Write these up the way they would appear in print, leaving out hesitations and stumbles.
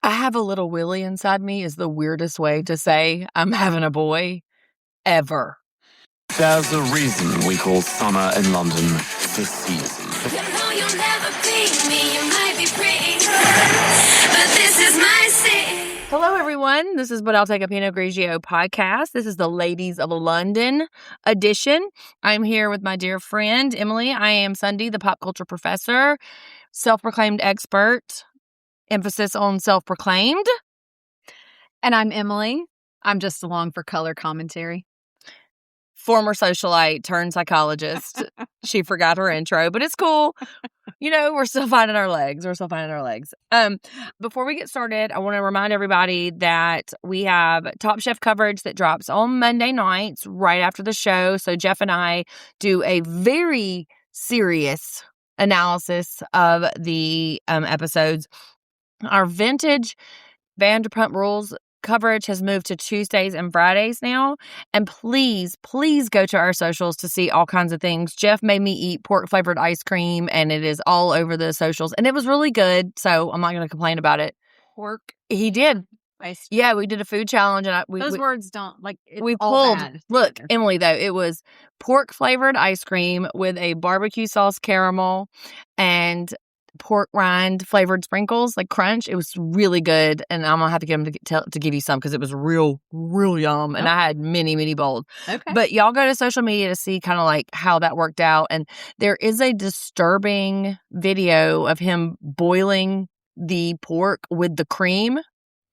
I have a little Willie inside me is the weirdest way to say I'm having a boy ever. There's a reason we call summer in London the season. You know you'll never be me, you might be pretty, but this is my city. Hello, everyone. This is But I'll Take a Pinot Grigio podcast. This is the Ladies of London edition. I'm here with my dear friend, Emily. I am Sundi, the pop culture professor, self-proclaimed expert, emphasis on self-proclaimed. And I'm Emily. I'm just along for color commentary. Former socialite turned psychologist. She forgot her intro, but it's cool. You know, we're still finding our legs. Before we get started, I want to remind everybody that we have Top Chef coverage that drops on Monday nights right after the show. So Jeff and I do a very serious analysis of the episodes. Our vintage Vanderpump Rules coverage has moved to Tuesdays and Fridays now. And please go to our socials to see all kinds of things. Jeff made me eat pork-flavored ice cream, and it is all over the socials. And it was really good, so I'm not going to complain about it. Pork. He did. Ice. Yeah, we did a food challenge. And Those words don't, like, it's we all pulled. bad Look, together. Emily, though, it was pork-flavored ice cream with a barbecue sauce caramel and pork rind flavored sprinkles, like crunch. It was really good, and I'm gonna have to get him to give you some because it was real yum. And I had many bowls. Okay. But y'all go to social media to see kind of like how that worked out. And there is a disturbing video of him boiling the pork with the cream.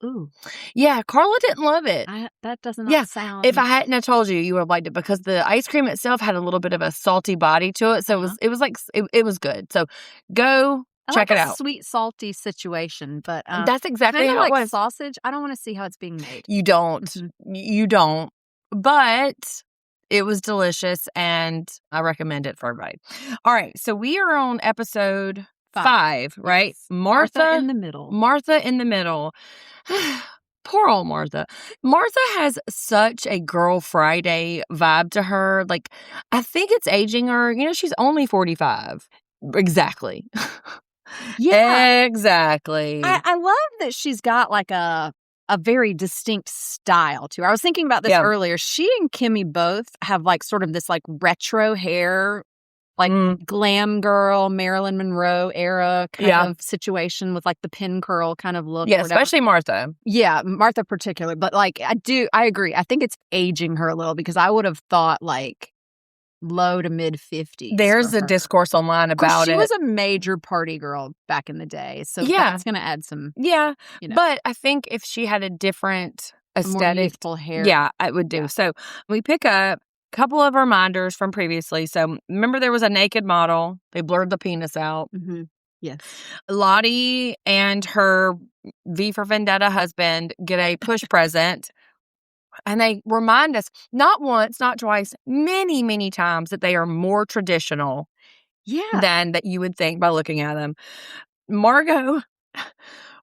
Ooh. Yeah, Carla didn't love it. That does not sound... If I hadn't have told you, you would have liked it because the ice cream itself had a little bit of a salty body to it. So it was good. So go check it out. Sweet, salty situation, but that's exactly how like it was. sausage. I don't want to see how it's being made. You don't. You don't. But it was delicious, and I recommend it for everybody. All right, so we are on episode 5, right? Yes. Martha in the middle. Martha in the middle. Poor old Martha. Martha has such a Girl Friday vibe to her. Like, I think it's aging her. You know, she's only 45. Exactly. Yeah. Exactly. I love that she's got like a very distinct style to her. I was thinking about this earlier. She and Kimmy both have like sort of this like retro hair, like glam girl, Marilyn Monroe era kind of situation with like the pin curl kind of look. Yeah, especially Martha. Yeah, Martha particularly. But like I agree. I think it's aging her a little because I would have thought like low to mid 50s. There's a discourse online about it. She was a major party girl back in the day. So that's going to add some. Yeah. You know. But I think if she had a different aesthetic, more youthful hair. Yeah, it would do. Yeah. So we pick up a couple of reminders from previously. So remember there was a naked model. They blurred the penis out. Mm-hmm. Yes. Lottie and her V for Vendetta husband get a push present. And they remind us, not once, not twice, many times that they are more traditional than that you would think by looking at them. Margot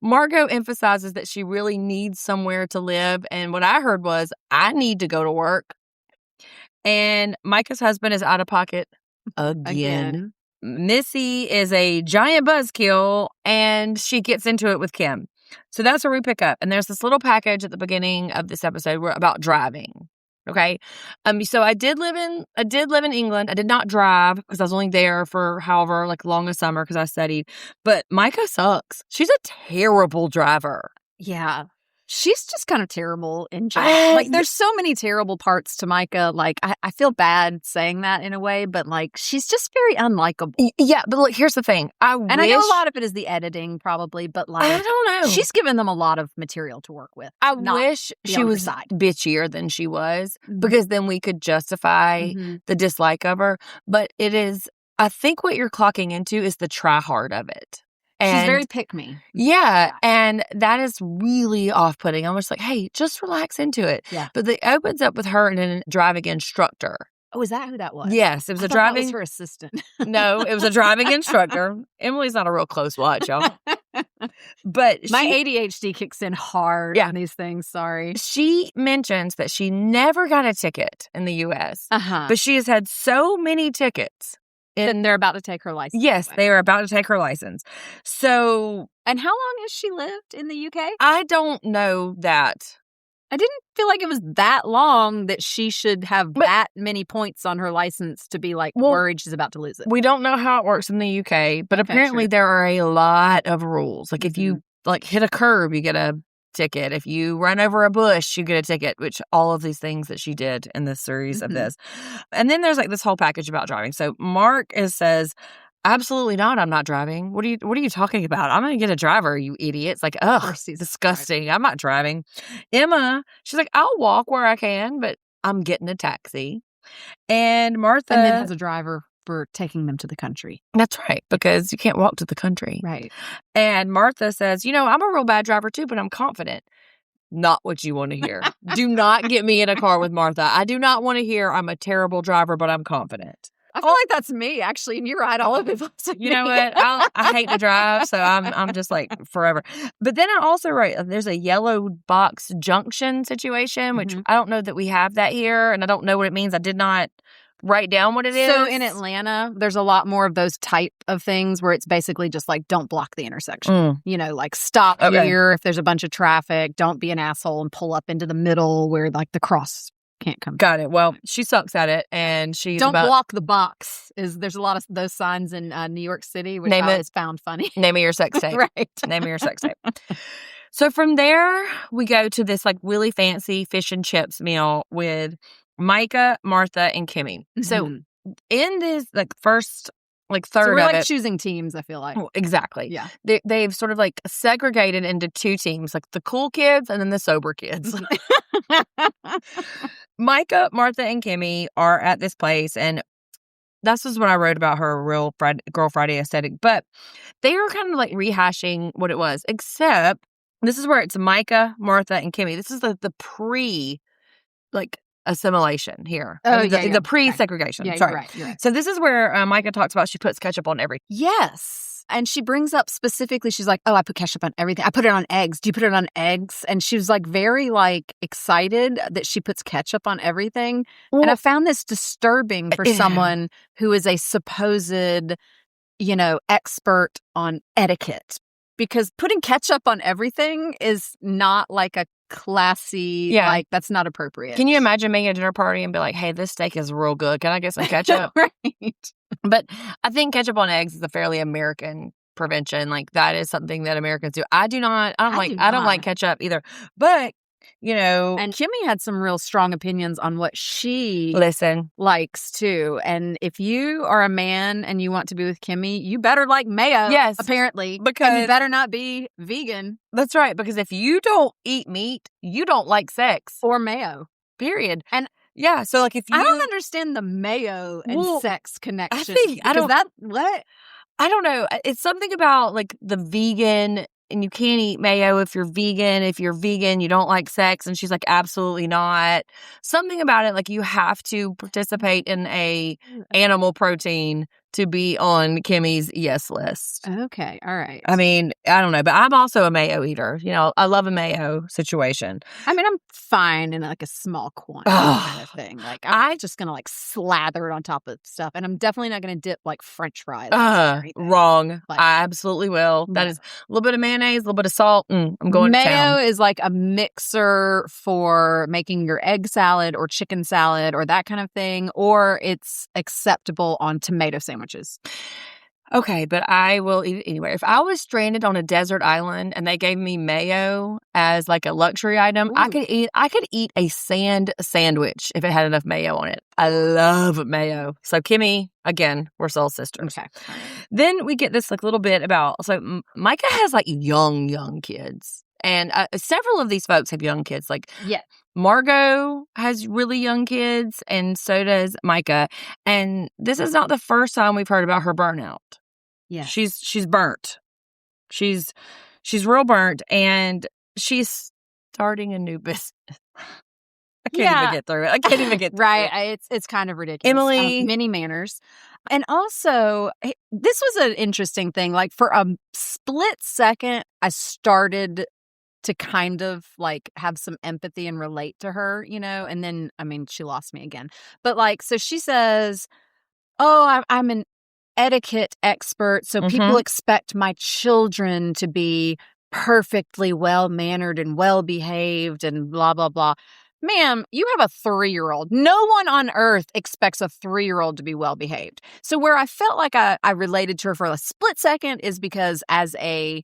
emphasizes that she really needs somewhere to live. And what I heard was, I need to go to work. And Micah's husband is out of pocket again. Missy is a giant buzzkill, and she gets into it with Kim. So that's where we pick up. And there's this little package at the beginning of this episode about driving. Okay. So I did live in England. I did not drive because I was only there for however like long a summer because I studied. But Micah sucks. She's a terrible driver. Yeah. She's just kind of terrible in general. Like, there's so many terrible parts to Micah. Like, I feel bad saying that in a way, but, like, she's just very unlikable. Yeah, but look, here's the thing. I know a lot of it is the editing, probably, but, like, I don't know. She's given them a lot of material to work with. I wish she was bitchier than she was, because then we could justify the dislike of her. But it is, I think what you're clocking into is the try hard of it. And she's very pick-me. Yeah, and that is really off-putting. I'm just like, hey, just relax into it. Yeah. But it opens up with her and a driving instructor. Oh, is that who that was? Yes, it was a driving... That was her assistant. No, it was a driving instructor. Emily's not a real close watch, y'all. But my ADHD kicks in hard on these things, sorry. She mentions that she never got a ticket in the U.S., but she has had so many tickets And they're about to take her license. Yes, away. they are about to take her license. So. And how long has she lived in the UK? I don't know that. I didn't feel like it was that long that she should have that many points on her license to be like worried she's about to lose it. We don't know how it works in the UK, but apparently there are a lot of rules. Like if you like hit a curb, you get a ticket. If you run over a bush, you get a ticket, which all of these things that she did in this series of this. And then there's like this whole package about driving. So Mark says, absolutely not. I'm not driving. What are you talking about? I'm going to get a driver, you idiots. Like, ugh, disgusting. I'm not driving. Emma, she's like, I'll walk where I can, but I'm getting a taxi. And Martha. And then has a driver for taking them to the country. That's right, because you can't walk to the country. Right. And Martha says, I'm a real bad driver too, but I'm confident. Not what you want to hear. Do not get me in a car with Martha. I do not want to hear I'm a terrible driver, but I'm confident. I feel like that's me, actually, and you're right. All of it. You know what? I hate to drive, so I'm just like forever. But then I also write there's a yellow box junction situation, which I don't know that we have that here, and I don't know what it means. I did not write down what it is. So in Atlanta, there's a lot more of those type of things where it's basically just like, don't block the intersection. Like stop here if there's a bunch of traffic. Don't be an asshole and pull up into the middle where like the cross can't come. Got it. Well, she sucks at it, and she's don't block the box. There's a lot of those signs in New York City, which I always found funny. Name of your sex tape. Right. Name of your sex tape. So from there, we go to this like really fancy fish and chips meal with Micah, Martha, and Kimmy. So in this like first like third so we're of like it, choosing teams, I feel like. Exactly. Yeah. They've sort of like segregated into two teams, like the cool kids and then the sober kids. Micah, Martha, and Kimmy are at this place, and this is what I wrote about her real Girl Friday aesthetic. But they are kind of like rehashing what it was, except this is where it's Micah, Martha, and Kimmy. This is the pre like assimilation here. Oh, the pre-segregation. Yeah, Sorry. You're right. So this is where Micah talks about she puts ketchup on everything. Yes. And she brings up specifically, she's like, oh, I put ketchup on everything. I put it on eggs. Do you put it on eggs? And she was like very like excited that she puts ketchup on everything. Well, and I found this disturbing for someone who is a supposed, expert on etiquette. Because putting ketchup on everything is not like a classy, like that's not appropriate. Can you imagine being at a dinner party and be like, hey, this steak is real good. Can I get some ketchup? Right. But I think ketchup on eggs is a fairly American prevention. Like that is something that Americans do. I don't like ketchup either. But and Kimmy had some real strong opinions on what she likes too. And if you are a man and you want to be with Kimmy, you better like mayo. Yes, apparently, because and you better not be vegan. That's right. Because if you don't eat meat, you don't like sex or mayo. Period. And yeah, so like if you, I don't understand the mayo and sex connection. I don't know. It's something about like the vegan. And you can't eat mayo if you're vegan. If you're vegan, you don't like sex. And she's like, absolutely not. Something about it, like you have to participate in a animal protein to be on Kimmy's yes list. Okay. All right. I mean, I don't know, but I'm also a mayo eater. I love a mayo situation. I mean, I'm fine in like a small quantity kind of thing. Like I'm just going to like slather it on top of stuff. And I'm definitely not going to dip like French fries. Wrong. Like, I absolutely will. That is a little bit of mayonnaise, a little bit of salt. I'm going to town. Mayo is like a mixer for making your egg salad or chicken salad or that kind of thing. Or it's acceptable on tomato sandwiches. Okay, but I will eat it anyway. If I was stranded on a desert island and they gave me mayo as like a luxury item, I could eat a sand sandwich if it had enough mayo on it. I love mayo. So Kimmy, again, we're soul sisters. Okay. Then we get this like little bit about, so Micah has like young kids. And several of these folks have young kids. Like, Margot has really young kids, and so does Micah. And this is not the first time we've heard about her burnout. Yeah, she's burnt. She's real burnt, and she's starting a new business. I can't even get through it. I can't even get through it. It's kind of ridiculous. Emily, many manners. And also, this was an interesting thing. Like for a split second, I started to kind of like have some empathy and relate to her, and then, I mean, she lost me again. But like, so she says, oh, I'm etiquette expert. So people expect my children to be perfectly well-mannered and well-behaved and blah, blah, blah. Ma'am, you have a 3-year-old. No one on earth expects a 3-year-old to be well-behaved. So where I felt like I related to her for a split second is because as a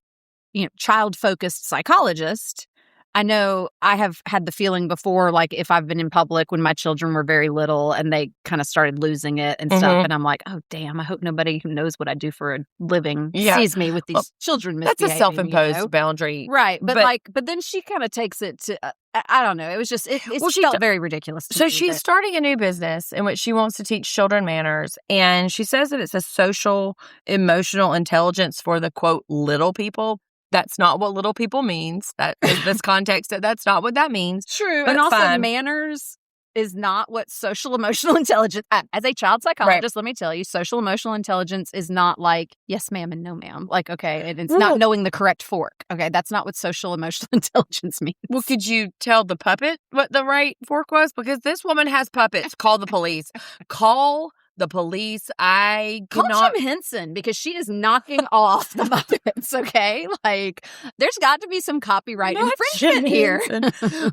child-focused psychologist, I know I have had the feeling before, like if I've been in public when my children were very little and they kind of started losing it and stuff, and I'm like, oh, damn, I hope nobody who knows what I do for a living sees me with these children misbehaving. That's a self-imposed boundary. Right. But then she kind of takes it to, I don't know. It was just, it felt very ridiculous. So she's starting a new business in which she wants to teach children manners. And she says that it's a social, emotional intelligence for the, quote, little people. That's not what little people means. That in this context, that's not what that means. True. But also manners is not what social emotional intelligence, as a child psychologist, let me tell you, social emotional intelligence is not like yes ma'am and no ma'am. Like, okay, and it's not knowing the correct fork. Okay, that's not what social emotional intelligence means. Well, could you tell the puppet what the right fork was? Because this woman has puppets. Call the police. Call the police. Call Jim Henson because she is knocking off the puppets, okay? Like, there's got to be some copyright infringement here.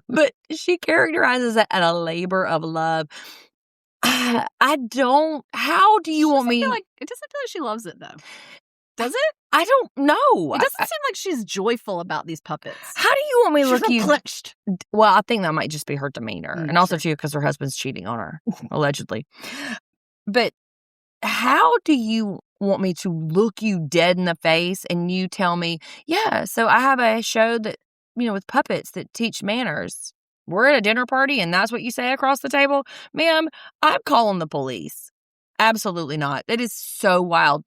But she characterizes it as a labor of love. How do you want me? It doesn't feel like she loves it, though. Does it? I don't know. It doesn't seem like she's joyful about these puppets. How do you want me to look you? Clinched. Well, I think that might just be her demeanor. And also, too, because her husband's cheating on her, allegedly. But how do you want me to look you dead in the face and you tell me, yeah, so I have a show that, with puppets that teach manners. We're at a dinner party and that's what you say across the table? Ma'am, I'm calling the police. Absolutely not. That is so wild.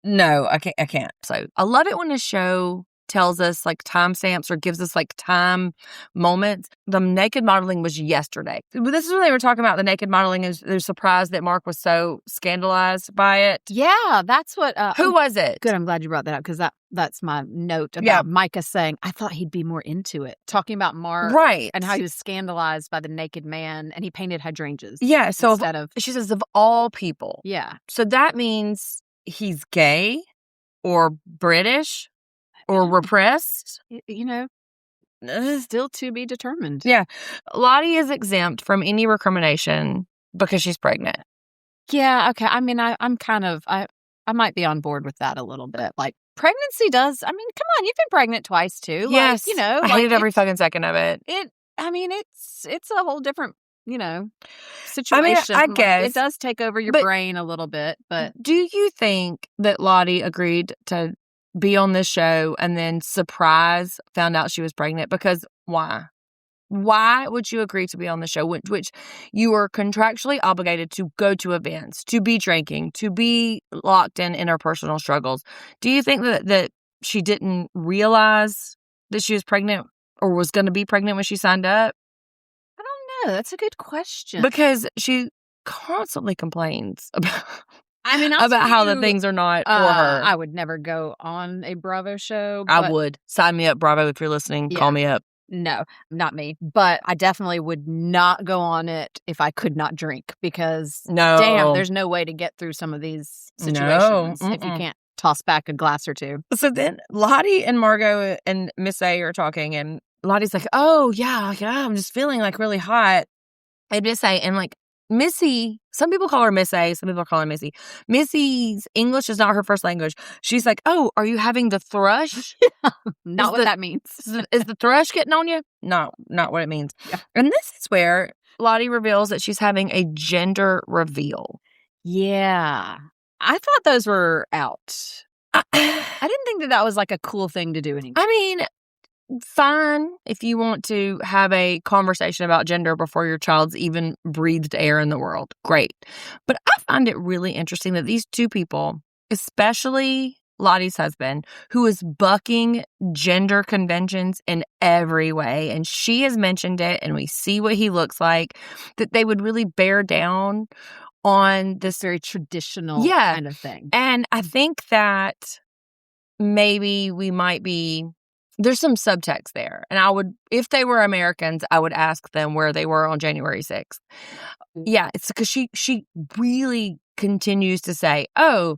No, I can't. So I love it when a show tells us like timestamps or gives us like time moments. The naked modeling was yesterday. This is when they were talking about the naked modeling and they're surprised that Mark was so scandalized by it. Yeah, that's what. Who was it? Good, I'm glad you brought that up because that's my note about Micah saying, I thought he'd be more into it. Talking about Mark. Right. And how he was scandalized by the naked man and he painted hydrangeas. Yeah, so she says of all people. Yeah. So that means he's gay or British or repressed. Still to be determined. Yeah. Lottie is exempt from any recrimination because she's pregnant. Yeah, okay. I mean, I'm kind of, I might be on board with that a little bit. Like, pregnancy does, I mean, come on, you've been pregnant twice, too. Yes. Like, I hated every fucking second of it. It's a whole different, situation. I guess. It does take over your brain a little bit, but. Do you think that Lottie agreed to be on this show and then found out she was pregnant? Because why? Why would you agree to be on the show, which you were contractually obligated to go to events, to be drinking, to be locked in interpersonal struggles? Do you think that she didn't realize that she was pregnant or was going to be pregnant when she signed up? I don't know. That's a good question. Because she constantly complains about... about how the things are not for her. I would never go on a Bravo show. I would. Sign me up, Bravo, if you're listening. Call me up. No, not me. But I definitely would not go on it if I could not drink because, damn, there's no way to get through some of these situations if you can't toss back a glass or two. So then Lottie and Margot and Miss A are talking, and Lottie's like, oh, yeah, I'm just feeling like really hot. And Miss A, and like, Missy, some people call her Miss A, some people call her Missy. Missy's English is not her first language. She's like, oh, are you having the thrush? Not what that means. Is the thrush getting on you? No, not what it means. Yeah. And this is where Lottie reveals that she's having a gender reveal. Yeah. I thought those were out. I didn't think that was like a cool thing to do anymore. I mean, fine if you want to have a conversation about gender before your child's even breathed air in the world. Great. But I find it really interesting that these two people, especially Lottie's husband, who is bucking gender conventions in every way, and she has mentioned it, and we see what he looks like, that they would really bear down on this very traditional kind of thing. And I think that maybe we might be... There's some subtext there. And if they were Americans, I would ask them where they were on January 6th. Yeah, it's because she really continues to say, oh,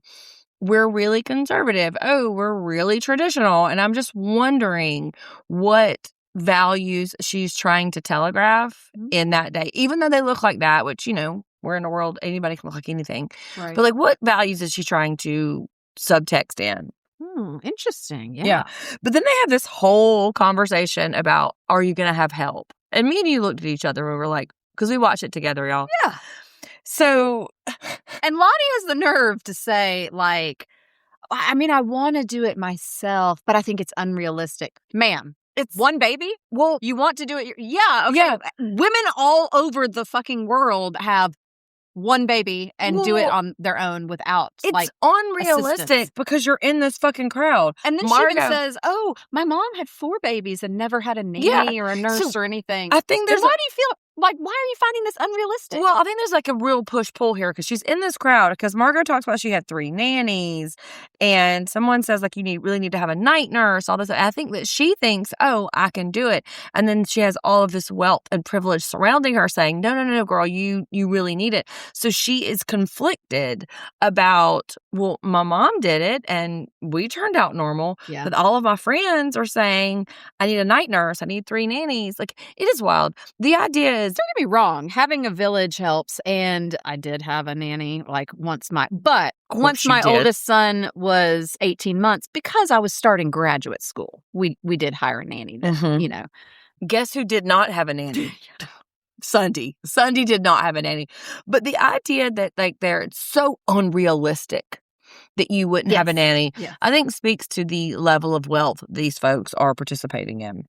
we're really conservative. Oh, we're really traditional. And I'm just wondering what values she's trying to telegraph in that day, even though they look like that, which, we're in a world, anybody can look like anything. Right. But like, what values is she trying to subtext in? Interesting. Yeah. But then they have this whole conversation about, are you going to have help? And me and you looked at each other and we were like, because we watched it together, y'all. Yeah. So, and Lottie has the nerve to say, like, I mean, I want to do it myself, but I think it's unrealistic. Ma'am, it's one baby? Well, you want to do it? Yeah. Okay. Yeah. Women all over the fucking world have one baby and do it on their own without, it's unrealistic assistance. Because you're in this fucking crowd. And then she even says, oh, my mom had 4 babies and never had a nanny or a nurse or anything. I think why do you feel like, why are you finding this unrealistic? Well, I think there's like a real push-pull here because she's in this crowd because Margot talks about she had 3 nannies and someone says like you really need to have a night nurse, all this. I think that she thinks, oh, I can do it. And then she has all of this wealth and privilege surrounding her saying, no, girl, you really need it. So she is conflicted about, well, my mom did it and we turned out normal. Yeah. But all of my friends are saying, I need a night nurse. I need 3 nannies. Like, it is wild. The idea is, don't get me wrong, having a village helps. And I did have a nanny once my oldest son was 18 months because I was starting graduate school. We did hire a nanny then, Guess who did not have a nanny? Sundi. Sundi did not have a nanny. But the idea that it's so unrealistic that you wouldn't have a nanny, I think speaks to the level of wealth these folks are participating in.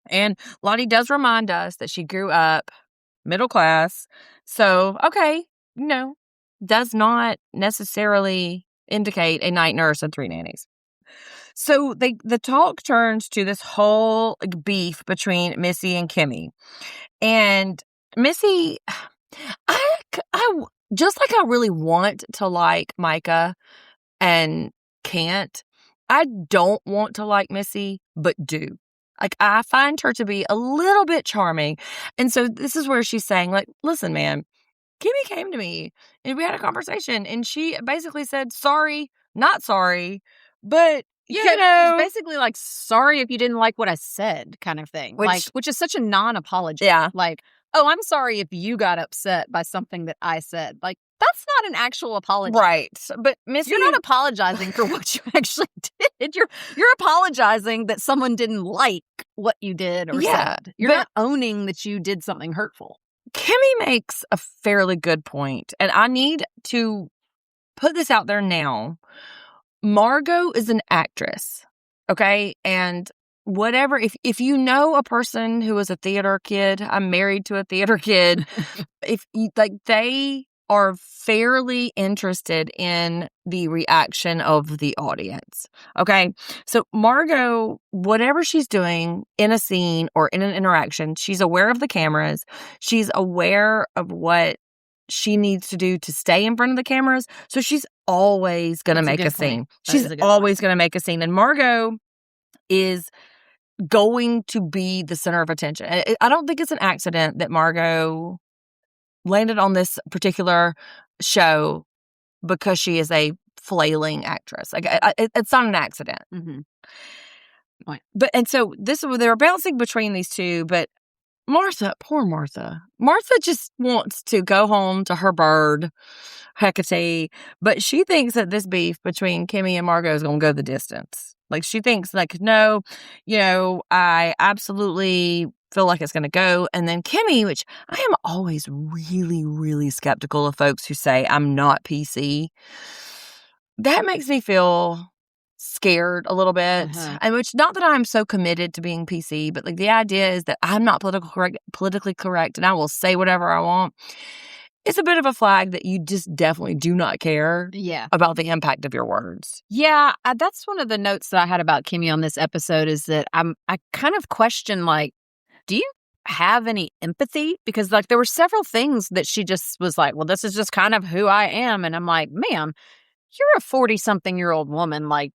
And Lottie does remind us that she grew up middle class. So, okay, does not necessarily indicate a night nurse and 3 nannies. So the talk turns to this whole beef between Missy and Kimmy. And Missy, I just like I really want to like Micah and can't, I don't want to like Missy, but do. Like, I find her to be a little bit charming. And so this is where she's saying, like, listen, man, Kimmy came to me and we had a conversation and she basically said, sorry, not sorry, but it's basically like, sorry if you didn't like what I said kind of thing. Which is such a non-apology. Yeah. Like, oh, I'm sorry if you got upset by something that I said. Like, that's not an actual apology. Right. But Missy, you're not apologizing for what you actually did. You're apologizing that someone didn't like what you did or said. You're not owning that you did something hurtful. Kimmy makes a fairly good point, and I need to put this out there now. Margot is an actress, okay? And whatever, if you know a person who is a theater kid, I'm married to a theater kid, if you, they are fairly interested in the reaction of the audience. Okay. So Margot, whatever she's doing in a scene or in an interaction, she's aware of the cameras. She's aware of what she needs to do to stay in front of the cameras. So she's always going to make a scene. She's always going to make a scene. And Margot is going to be the center of attention. I don't think it's an accident that Margot landed on this particular show because she is a flailing actress. Like, it's not an accident. Mm-hmm. Right. And so they were bouncing between these two, but poor Martha just wants to go home to her bird, Hecate, but she thinks that this beef between Kimmy and Margot is going to go the distance. Like, she thinks, like, no, I absolutely feel like it's going to go. And then Kimmy, which I am always really, really skeptical of folks who say I'm not PC. That makes me feel scared a little bit. And which, not that I'm so committed to being PC, but like the idea is that I'm not politically correct and I will say whatever I want. It's a bit of a flag that you just definitely do not care about the impact of your words. Yeah, that's one of the notes that I had about Kimmy on this episode is that I kind of question, like, do you have any empathy? Because, like, there were several things that she just was like, well, this is just kind of who I am. And I'm like, ma'am, you're a 40-something-year-old woman. Like,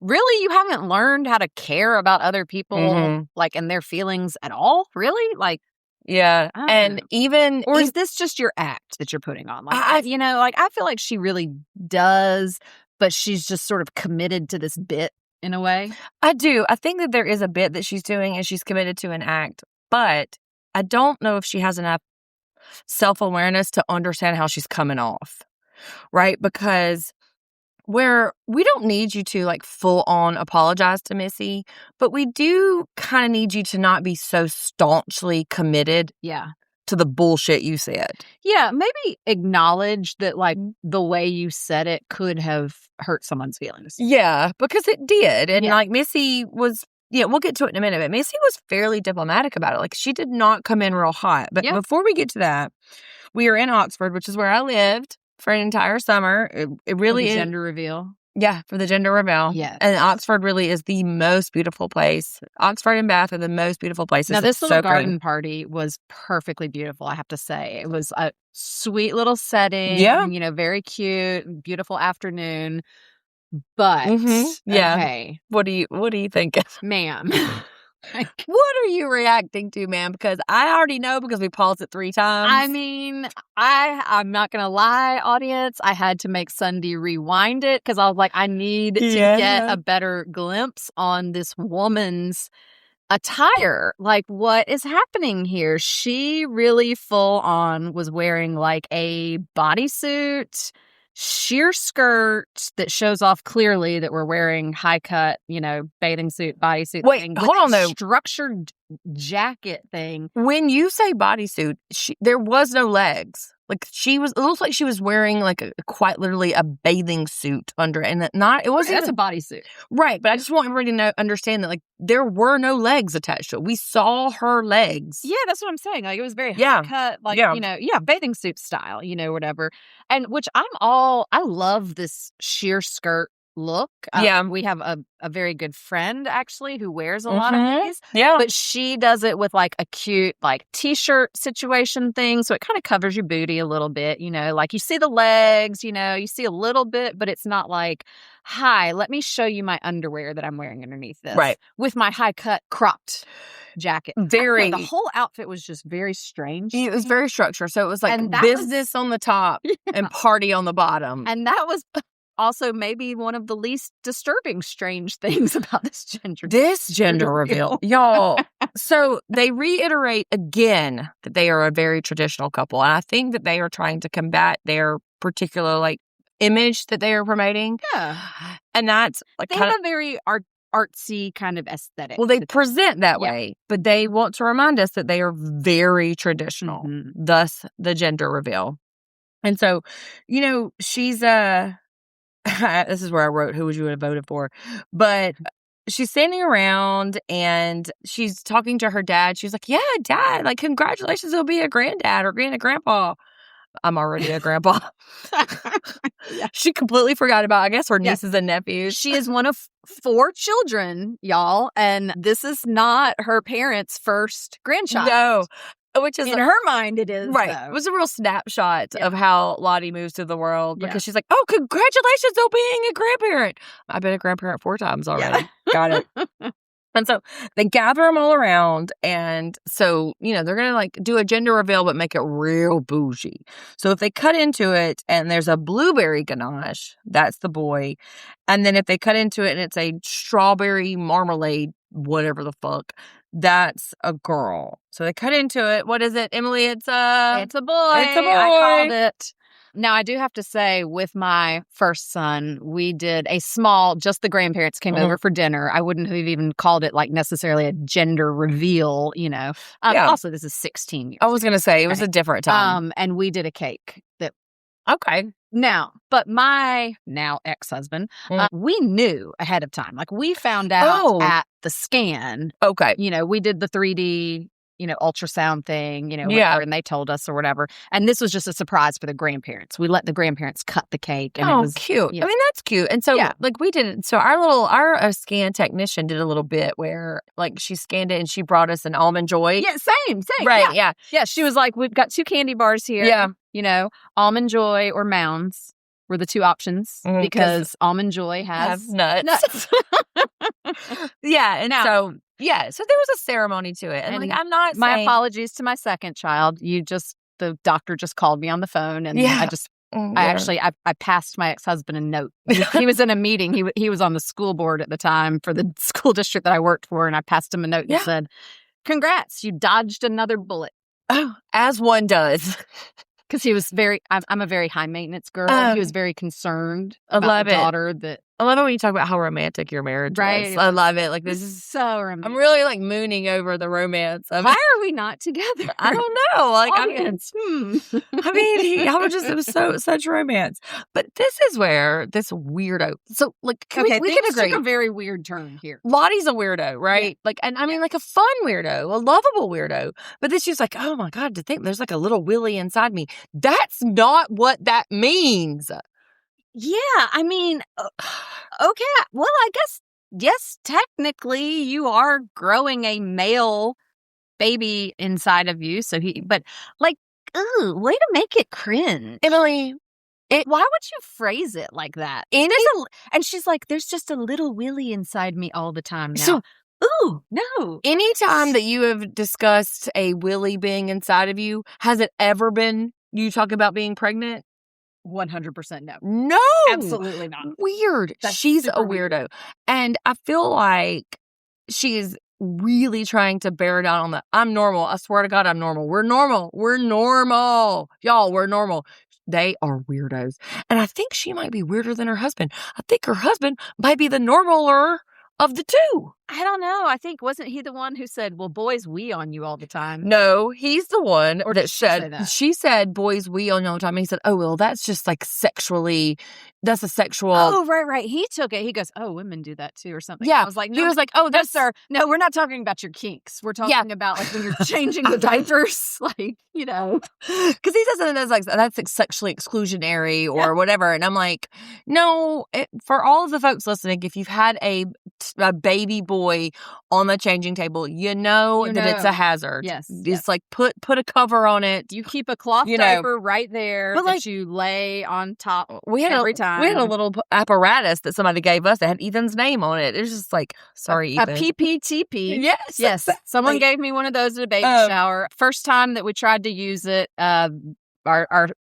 really? You haven't learned how to care about other people, like, and their feelings at all? Really? Like, Yeah. I don't And know. even... Or is this just your act that you're putting on? Like, I I feel like she really does, but she's just sort of committed to this bit in a way. I do. I think that there is a bit that she's doing and she's committed to an act, but I don't know if she has enough self-awareness to understand how she's coming off, right? Because we don't need you to like full on apologize to Missy, but we do kind of need you to not be so staunchly committed Yeah. to the bullshit you said. Yeah, maybe acknowledge that, like, the way you said it could have hurt someone's feelings. Yeah, because it did. And Yeah. like Missy was, we'll get to it in a minute, but Missy was fairly diplomatic about it. Like she did not come in real hot. But Yeah. before we get to that, we are in Oxford, which is where I lived for an entire summer. It really is. Gender reveal. Yeah, for the gender reveal. Yes. And Oxford really is the most beautiful place. Oxford and Bath are the most beautiful places. Now, this little so garden party was perfectly beautiful, I have to say. It was a sweet little setting. Yeah. Very cute, beautiful afternoon. But, Yeah. okay, What do you think? ma'am. What are you reacting to, ma'am? Because I already know because we paused it 3 times. I mean, I'm not going to lie, audience. I had to make Sundi rewind it because I was like, I need to get a better glimpse on this woman's attire. Like, what is happening here? She really full on was wearing like a bodysuit, sheer skirt that shows off clearly that we're wearing high cut, bathing suit, bodysuit. Wait, thing, hold on though. Structured jacket thing. When you say bodysuit, there was no legs. Like it looks like she was wearing like quite literally a bathing suit under it. And it wasn't. That's a bodysuit. Right. But I just want everybody to understand that like there were no legs attached to it. We saw her legs. Yeah, that's what I'm saying. Like it was very high cut, like, bathing suit style, whatever. And which I love this sheer skirt look. We have a very good friend actually who wears a lot of these. Yeah. But she does it with like a cute like t-shirt situation thing. So it kind of covers your booty a little bit, like you see the legs, you see a little bit, but it's not like, hi, let me show you my underwear that I'm wearing underneath this. Right. With my high cut cropped jacket. Very. The whole outfit was just very strange. It was very structured. So it was like And that business on the top and party on the bottom. And that was also maybe one of the least disturbing strange things about this gender reveal. Y'all. So they reiterate again that they are a very traditional couple. And I think that they are trying to combat their particular like image that they are promoting. Yeah. And that's like they have a very artsy kind of aesthetic. Well, they present that way, but they want to remind us that they are very traditional, thus the gender reveal. And so, she's this is where I wrote who would you have voted for, but she's standing around and she's talking to her dad. She's like, yeah, dad, like congratulations, he'll be a granddad or a grandpa. I'm already a grandpa. She completely forgot about, I guess, her nieces and nephews. She is one of 4 children, y'all, and this is not her parents' first grandchild. No. Which is in her mind, it is. Right. Though. It was a real snapshot of how Lottie moves through the world because she's like, oh, congratulations on being a grandparent. I've been a grandparent 4 times already. Got it. And so they gather them all around. And so, they're going to like do a gender reveal, but make it real bougie. So if they cut into it and there's a blueberry ganache, that's the boy. And then if they cut into it and it's a strawberry marmalade, whatever the fuck, that's a girl. So they cut into it. What is it, Emily? It's a boy. It's a boy. I called it. Now, I do have to say, with my first son, we did a small, just the grandparents came over for dinner. I wouldn't have even called it like necessarily a gender reveal, Also, this is 16 years I was going to say, it was a different time. And we did a cake that. Okay. Now, but my now ex-husband, we knew ahead of time. Like, we found out at the scan. Okay. We did the 3D, ultrasound thing, whatever, and they told us or whatever. And this was just a surprise for the grandparents. We let the grandparents cut the cake. And it was cute. I mean, that's cute. And so, like, we did it. So our scan technician did a little bit where, like, she scanned it and she brought us an Almond Joy. Yeah, same. Right, Yeah, she was like, we've got 2 candy bars here. Yeah. Almond Joy or Mounds. were the two options because Almond Joy has nuts. Yeah, and so there was a ceremony to it, and like I'm not. My saying, apologies to my second child. The doctor just called me on the phone, and I passed my ex-husband a note. He was in a meeting. He was on the school board at the time for the school district that I worked for, and I passed him a note and said, "Congrats, you dodged another bullet." Oh, as one does. Because he was I'm a very high maintenance girl. He was very concerned about the daughter that. I love it when you talk about how romantic your marriage is. I love it. Like, this is so romantic. I'm really like mooning over the romance of it. Why are we not together? I don't know. Like, Audience. It was such romance. But this is where this weirdo. So, like, we can agree. Took a very weird turn here. Lottie's a weirdo, right? Yeah. Like, and I mean, like a fun weirdo, a lovable weirdo. But this she's like, oh my God, to think there's like a little Willy inside me. That's not what that means. Yeah, I mean, okay. Well, I guess, yes, technically you are growing a male baby inside of you. But like, way to make it cringe. Emily, why would you phrase it like that? And she's like, there's just a little Willy inside me all the time now. So, no. Anytime that you have discussed a Willy being inside of you, has it ever been you talk about being pregnant? 100% no. No. Absolutely not. Weird. She's a weirdo. And I feel like she is really trying to bear down on the, I'm normal. I swear to God, I'm normal. We're normal. We're normal. Y'all, we're normal. They are weirdos. And I think she might be weirder than her husband. I think her husband might be the normaler of the two. I don't know. I think, wasn't he the one who said, well, boys, we on you all the time? No, he's the one that said, she said, boys, we on you all the time. And he said, oh, well, that's just like that's a sexual. Oh, right. He took it. He goes, oh, women do that too or something. Yeah. I was like, no, he was like, oh, that's. Sir. No, we're not talking about your kinks. We're talking about like when you're changing the diapers, like, you know. Because he says something that's like, that's like sexually exclusionary or whatever. And I'm like, no, for all of the folks listening, if you've had a baby boy on the changing table, you know that it's a hazard. Yes. It's like put a cover on it. You keep a cloth diaper right there that you lay on top every time. We had a little apparatus that somebody gave us that had Ethan's name on it. It was just like, sorry, Ethan. A PPTP. Yes. Yes. Someone gave me one of those at a baby shower. First time that we tried to use it, our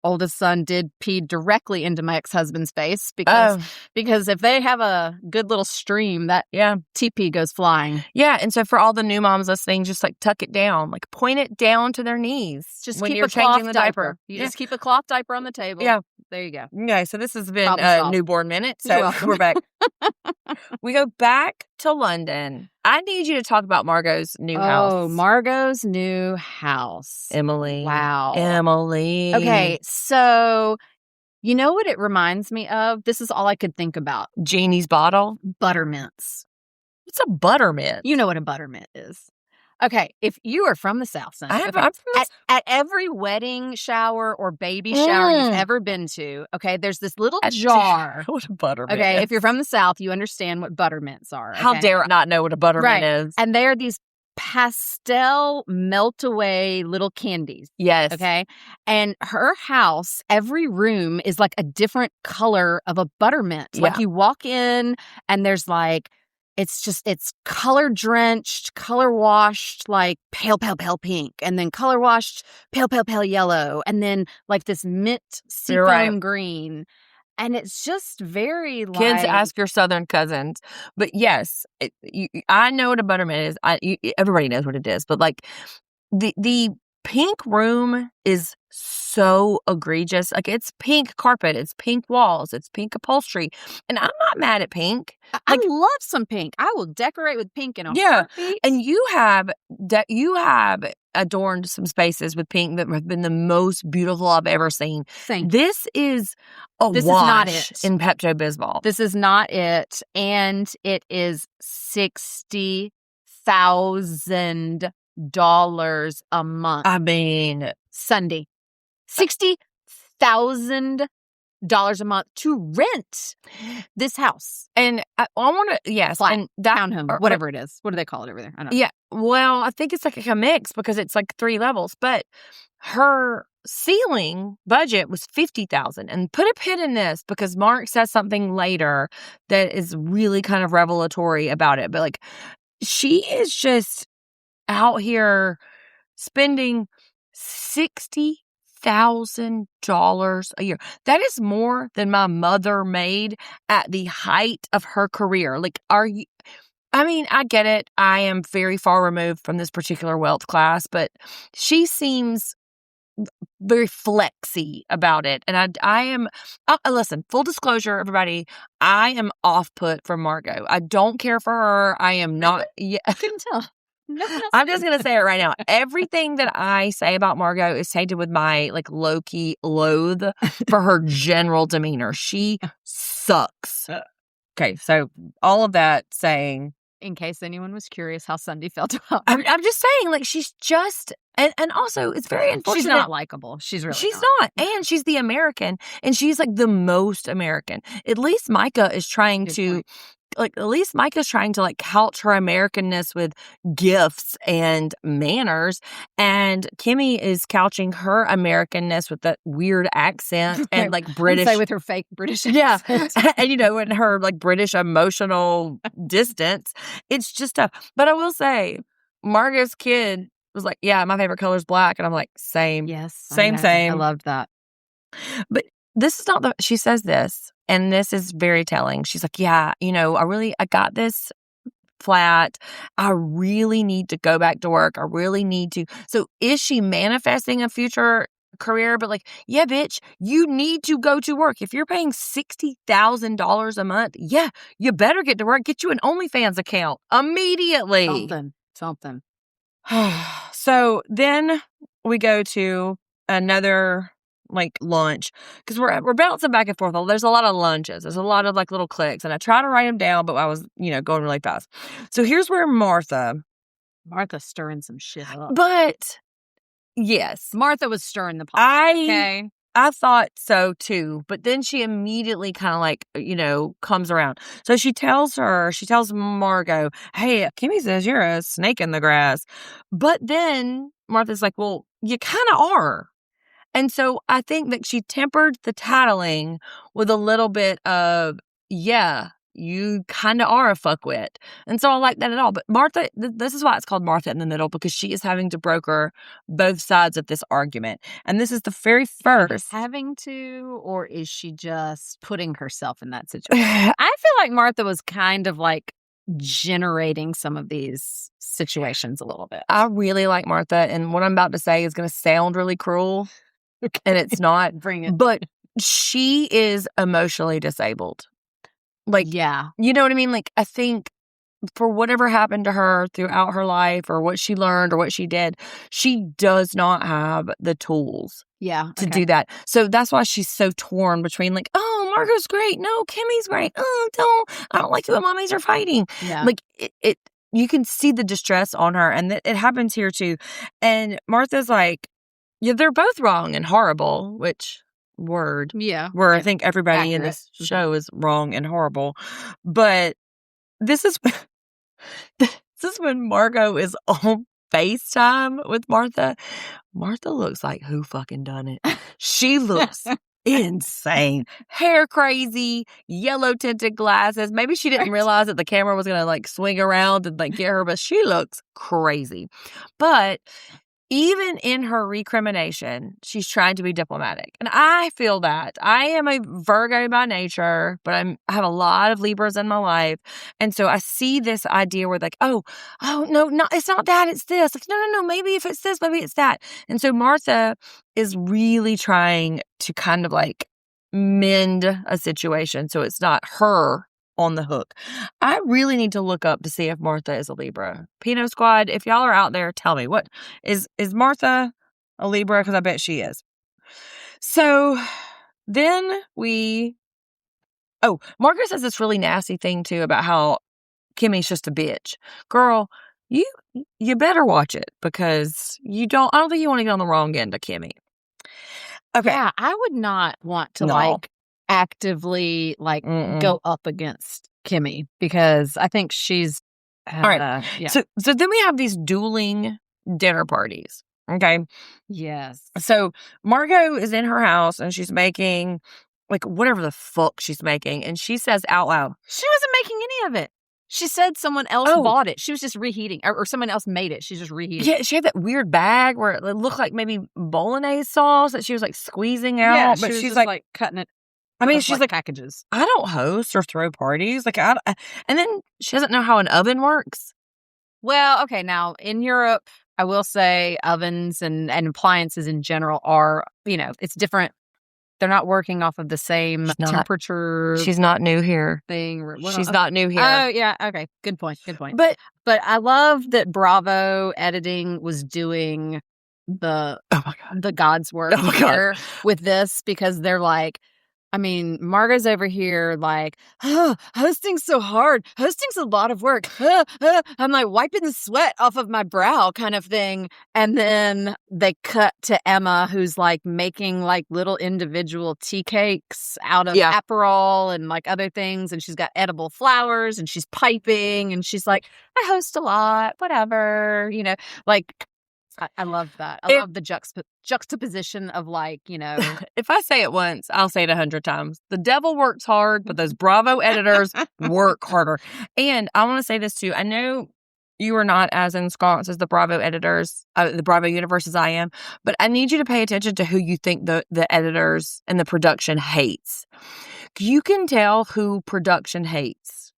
oldest son did pee directly into my ex-husband's face because if they have a good little stream, that TP goes flying. Yeah, and so for all the new moms listening, just like tuck it down, like point it down to their knees. Just when keep you're a cloth changing the diaper. You just keep a cloth diaper on the table. Yeah. There you go. Okay, so this has been a newborn minute. So we're back. We go back to London. I need you to talk about Margot's new house. Oh, Margot's new house. Emily. Wow. Emily. Okay, so you know what it reminds me of? This is all I could think about. Jeannie's bottle? Buttermints. What's a buttermint? You know what a buttermint is. Okay, if you are from the South, son, I'm from the at every wedding shower or baby shower you've ever been to, okay, there's this little jar. What a buttermint. Okay, if you're from the South, you understand what buttermints are. Okay? How dare I not know what a buttermint is? And they are these pastel melt away little candies. Yes. Okay. And her house, every room is like a different color of a buttermint. Yeah. Like you walk in and there's like, it's color drenched, color washed, like pale pink, and then color washed, pale yellow, and then like this mint seafoam green. And it's just very like... Kids, ask your Southern cousins. But yes, I know what a buttermint is. Everybody knows what it is. But like the pink room is so egregious. Like it's pink carpet, it's pink walls, it's pink upholstery. And I'm not mad at pink. I love some pink. I will decorate with pink in a heartbeat. And you have adorned some spaces with pink that have been the most beautiful I've ever seen. This is This is not it. In Pepto-Bismol. This is not it. And it is $60,000 a month. I mean, Sundi. $60,000 a month to rent this house. And I want to, flat, and that townhome, whatever it is. What do they call it over there? I don't know. Yeah, well, I think it's like a mix because it's like 3 levels. But her ceiling budget was $50,000. And put a pin in this because Mark says something later that is really kind of revelatory about it. But like, she is just out here spending $60,000 a year. That is more than my mother made at the height of her career. Like, I get it. I am very far removed from this particular wealth class, but she seems very flexy about it. And I am, listen, full disclosure, everybody, I am off put for Margot. I don't care for her. I am not. Yeah. I couldn't tell. No, I'm just going to say it right now. Everything that I say about Margot is tainted with my like low-key loathe for her general demeanor. She sucks. Okay, so all of that saying, in case anyone was curious how Sundi felt about I'm just saying, like, she's just, and also it's very unfortunate. She's not likable. She's not. And she's the American, and she's like the most American. At least Micah is trying to couch her Americanness with gifts and manners, and Kimmy is couching her Americanness with that weird accent and like British, say with her fake British accent. And and her like British emotional distance. It's just tough. But I will say, Margot's kid was like, "Yeah, my favorite color is black," and I'm like, "Same, yes, same." I loved that. But this is not she says this. And this is very telling. She's like, yeah, I got this flat. I really need to go back to work. I really need to. So is she manifesting a future career? But like, yeah, bitch, you need to go to work. If you're paying $60,000 a month, yeah, you better get to work. Get you an OnlyFans account immediately. Something. So then we go to another like lunch because we're bouncing back and forth. There's a lot of lunches. There's a lot of like little cliques, and I try to write them down, but I was going really fast. So here's where Martha's stirring some shit up. But yes, Martha was stirring the pot. I thought so too, but then she immediately kind of like comes around. So she tells Margot, "Hey, Kimmy says you're a snake in the grass," but then Martha's like, "Well, you kind of are." And so I think that she tempered the titling with a little bit of, yeah, you kind of are a fuckwit. And so I like that at all. But Martha, this is why it's called Martha in the middle, because she is having to broker both sides of this argument. And this is the very first. Having to, or is she just putting herself in that situation? I feel like Martha was kind of like generating some of these situations a little bit. I really like Martha. And what I'm about to say is going to sound really cruel. Okay. And it's not. Bring it. But she is emotionally disabled. Like, yeah. You know what I mean? Like, I think for whatever happened to her throughout her life or what she learned or what she did, she does not have the tools to do that. So that's why she's so torn between like, oh, Margot's great. No, Kimmy's great. Oh, I don't like it when mommies are fighting. Yeah. Like, it you can see the distress on her. And it happens here too. And Martha's like, yeah, they're both wrong and horrible, which word. Yeah. Where I think everybody in this show is wrong and horrible. But this is when Margot is on FaceTime with Martha. Martha looks like who fucking done it. She looks insane. Hair crazy, yellow tinted glasses. Maybe she didn't realize that the camera was going to like swing around and like get her, but she looks crazy. But even in her recrimination, she's trying to be diplomatic. And I feel that. I am a Virgo by nature, but I have a lot of Libras in my life. And so I see this idea where like, oh, no, it's not that, it's this. Like, no, maybe if it's this, maybe it's that. And so Martha is really trying to kind of like mend a situation so it's not her on the hook. I really need to look up to see if Martha is a Libra. Pinot Squad, if y'all are out there, tell me, what is Martha a Libra? Because I bet she is. So then Margaret says this really nasty thing too about how Kimmy's just a bitch. Girl, you better watch it because I don't think you want to get on the wrong end of Kimmy. Okay. Yeah, I would not want to like actively like go up against Kimmy because I think she's all right. Yeah. So then we have these dueling dinner parties. Okay. Yes. So Margot is in her house and she's making like whatever the fuck she's making. And she says out loud, She wasn't making any of it. She said someone else bought it. She was just reheating, or someone else made it. She's just reheating. Yeah, she had that weird bag where it looked like maybe bolognese sauce that she was like squeezing out. Yeah, but she was she's just, like cutting it. I mean, she's like, packages. I don't host or throw parties. Like, and then she doesn't know how an oven works. Well, okay, now in Europe, I will say ovens and appliances in general are, it's different. They're not working off of the same temperature. She's not new here. She's not new here. Oh, yeah. Okay. Good point. But I love that Bravo Editing was doing the God's work here with this, because they're like, I mean, Margot's over here like, hosting's so hard. Hosting's a lot of work. I'm like wiping the sweat off of my brow kind of thing. And then they cut to Emma, who's like making like little individual tea cakes out of Aperol and like other things. And she's got edible flowers and she's piping and she's like, I host a lot, whatever, like. I love that. I love the juxtaposition of like, If I say it once, I'll say it 100 times. The devil works hard, but those Bravo editors work harder. And I want to say this too. I know you are not as ensconced as the Bravo editors, the Bravo universe as I am, but I need you to pay attention to who you think the editors and the production hates. You can tell who production hates.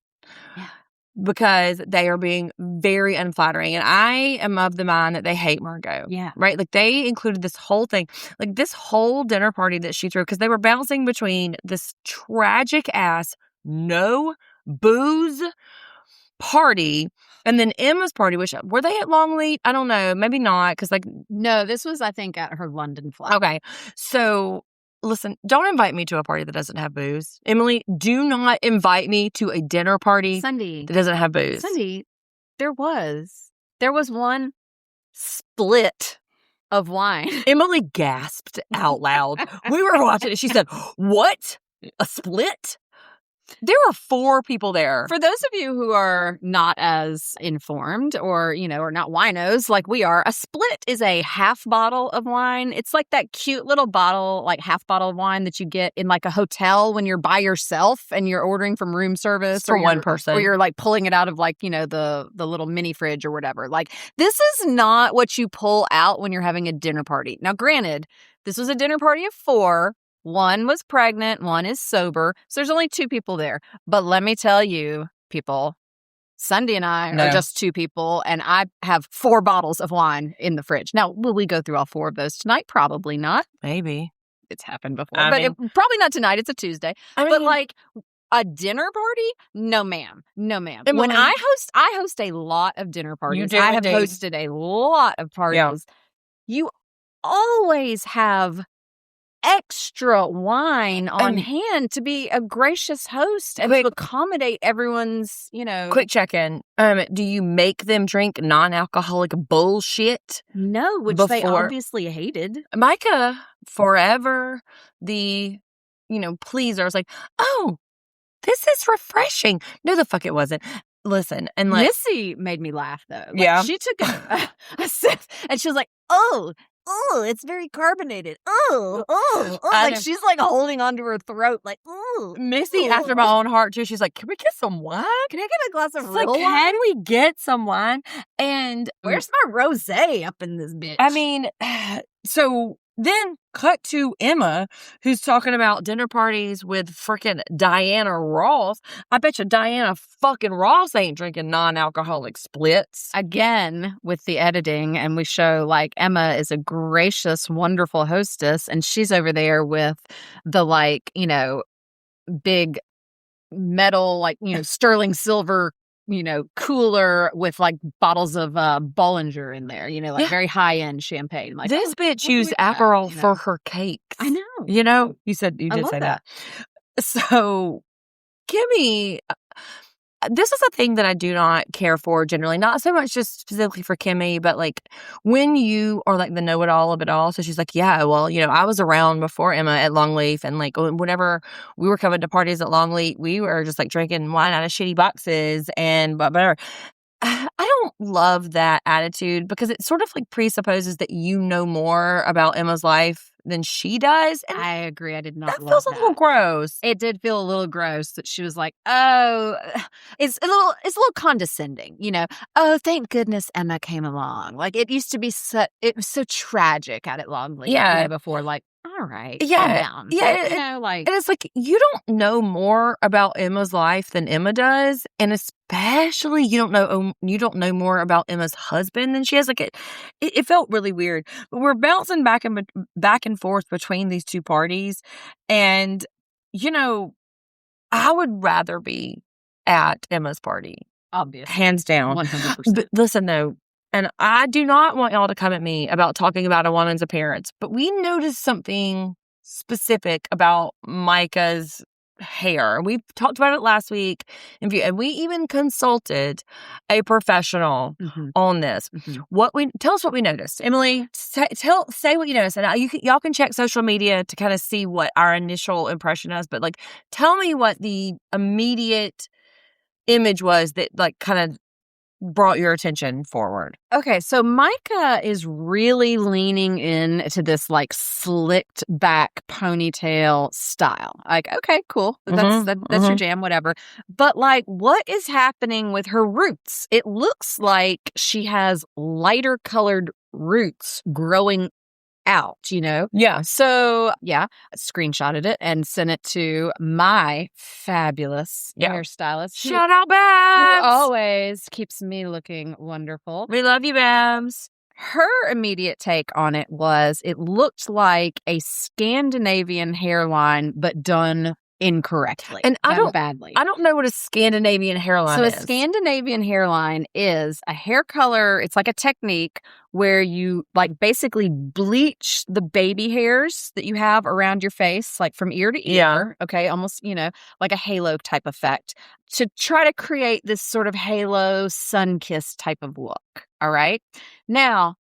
Because they are being very unflattering. And I am of the mind that they hate Margot. Yeah. Right? Like, they included this whole thing. Like, this whole dinner party that she threw. Because they were bouncing between this tragic-ass, no booze party and then Emma's party, which, were they at Longleat? I don't know. Maybe not. Because, like... No, this was, I think, at her London flat. Okay. So... Listen, don't invite me to a party that doesn't have booze. Emily, do not invite me to a dinner party Sundi, that doesn't have booze. Sundi, there was one split of wine. Emily gasped out loud. We were watching it. She said, what? A split? There were 4 people there. For those of you who are not as informed or, or not winos like we are, a split is a half bottle of wine. It's like that cute little bottle, like half bottle of wine that you get in like a hotel when you're by yourself and you're ordering from room service. For one person. Or you're like pulling it out of like, the little mini fridge or whatever. Like, this is not what you pull out when you're having a dinner party. Now, granted, this was a dinner party of 4. One was pregnant, one is sober. So there's only 2 people there. But let me tell you, people, Sundi and I are just 2 people, and I have 4 bottles of wine in the fridge. Now, will we go through all 4 of those tonight? Probably not. Maybe. It's happened before. Probably not tonight. It's a Tuesday. But like a dinner party? No, ma'am. No, ma'am. Emily, when I host a lot of dinner parties. You do I have indeed. hosted a lot of parties. Yeah. You always have extra wine on hand to be a gracious host and to accommodate everyone's, Quick check-in. Do you make them drink non-alcoholic bullshit? No, which they obviously hated. Micah, forever the, pleaser, was like, oh, this is refreshing. No, the fuck it wasn't. Listen, and like... Missy made me laugh, though. Like, yeah. She took a sip, and she was like, oh, it's very carbonated. Like, she's like holding onto her throat, like, Missy, after my own heart, too, she's like, can we get some wine? Can I get a glass of real wine? Can we get some wine? And where's my rosé up in this bitch? I mean, so then cut to Emma, who's talking about dinner parties with freaking Diana Ross. I bet you Diana fucking Ross ain't drinking non-alcoholic splits. Again, with the editing, and we show like Emma is a gracious, wonderful hostess, and she's over there with the like, big metal, like, sterling silver, cooler with like bottles of Bollinger in there, very high end champagne. Like, this bitch used Aperol for her cakes. I know. You did say that. So, Kimmy, this is a thing that I do not care for generally. Not so much just specifically for Kimmy, but like when you are like the know-it-all of it all. So she's like, yeah, well, I was around before Emma at Longleaf, and like whenever we were coming to parties at Longleaf, we were just like drinking wine out of shitty boxes and whatever. I don't love that attitude because it sort of like presupposes that you know more about Emma's life than she does. And I agree. I did not that love feels a little gross. It did feel a little gross that she was like, "Oh," it's a little condescending, you know. "Oh, thank goodness Emma came along." Like it used to be it was so tragic at it Longley, you know, before. Like, all right, calm down. Yeah, you know, like, and it's like you don't know more about Emma's life than Emma does, and especially you don't know more about Emma's husband than she has. Like it felt really weird. But we're bouncing back and forth between these two parties, and you know, I would rather be at Emma's party, obviously, hands down, 100%. But listen though. And I do not want y'all to come at me about talking about a woman's appearance, but we noticed something specific about Micah's hair. We talked about it last week, and we even consulted a professional on this. Tell us what we noticed, Emily. Say what you noticed, and y'all can check social media to kind of see what our initial impression is. But like, tell me what the immediate image was that like kind of brought your attention forward. Okay, so Micah is really leaning into this like slicked back ponytail style. Like, okay, cool. That's your jam, whatever. But like, what is happening with her roots? It looks like she has lighter colored roots growing out, you know? Yeah. So, yeah, I screenshotted it and sent it to my fabulous hairstylist. Shout out, Who Babs! always keeps me looking wonderful. We love you, Babs. Her immediate take on it was it looked like a Scandinavian hairline, but done incorrectly and badly. I don't know what a Scandinavian hairline is. So a Scandinavian hairline is a hair color. It's like a technique where you like basically bleach the baby hairs that you have around your face, like from ear to ear. Yeah. Okay. Almost, you know, like a halo type effect to try to create this sort of halo sun-kissed type of look. All right. Now,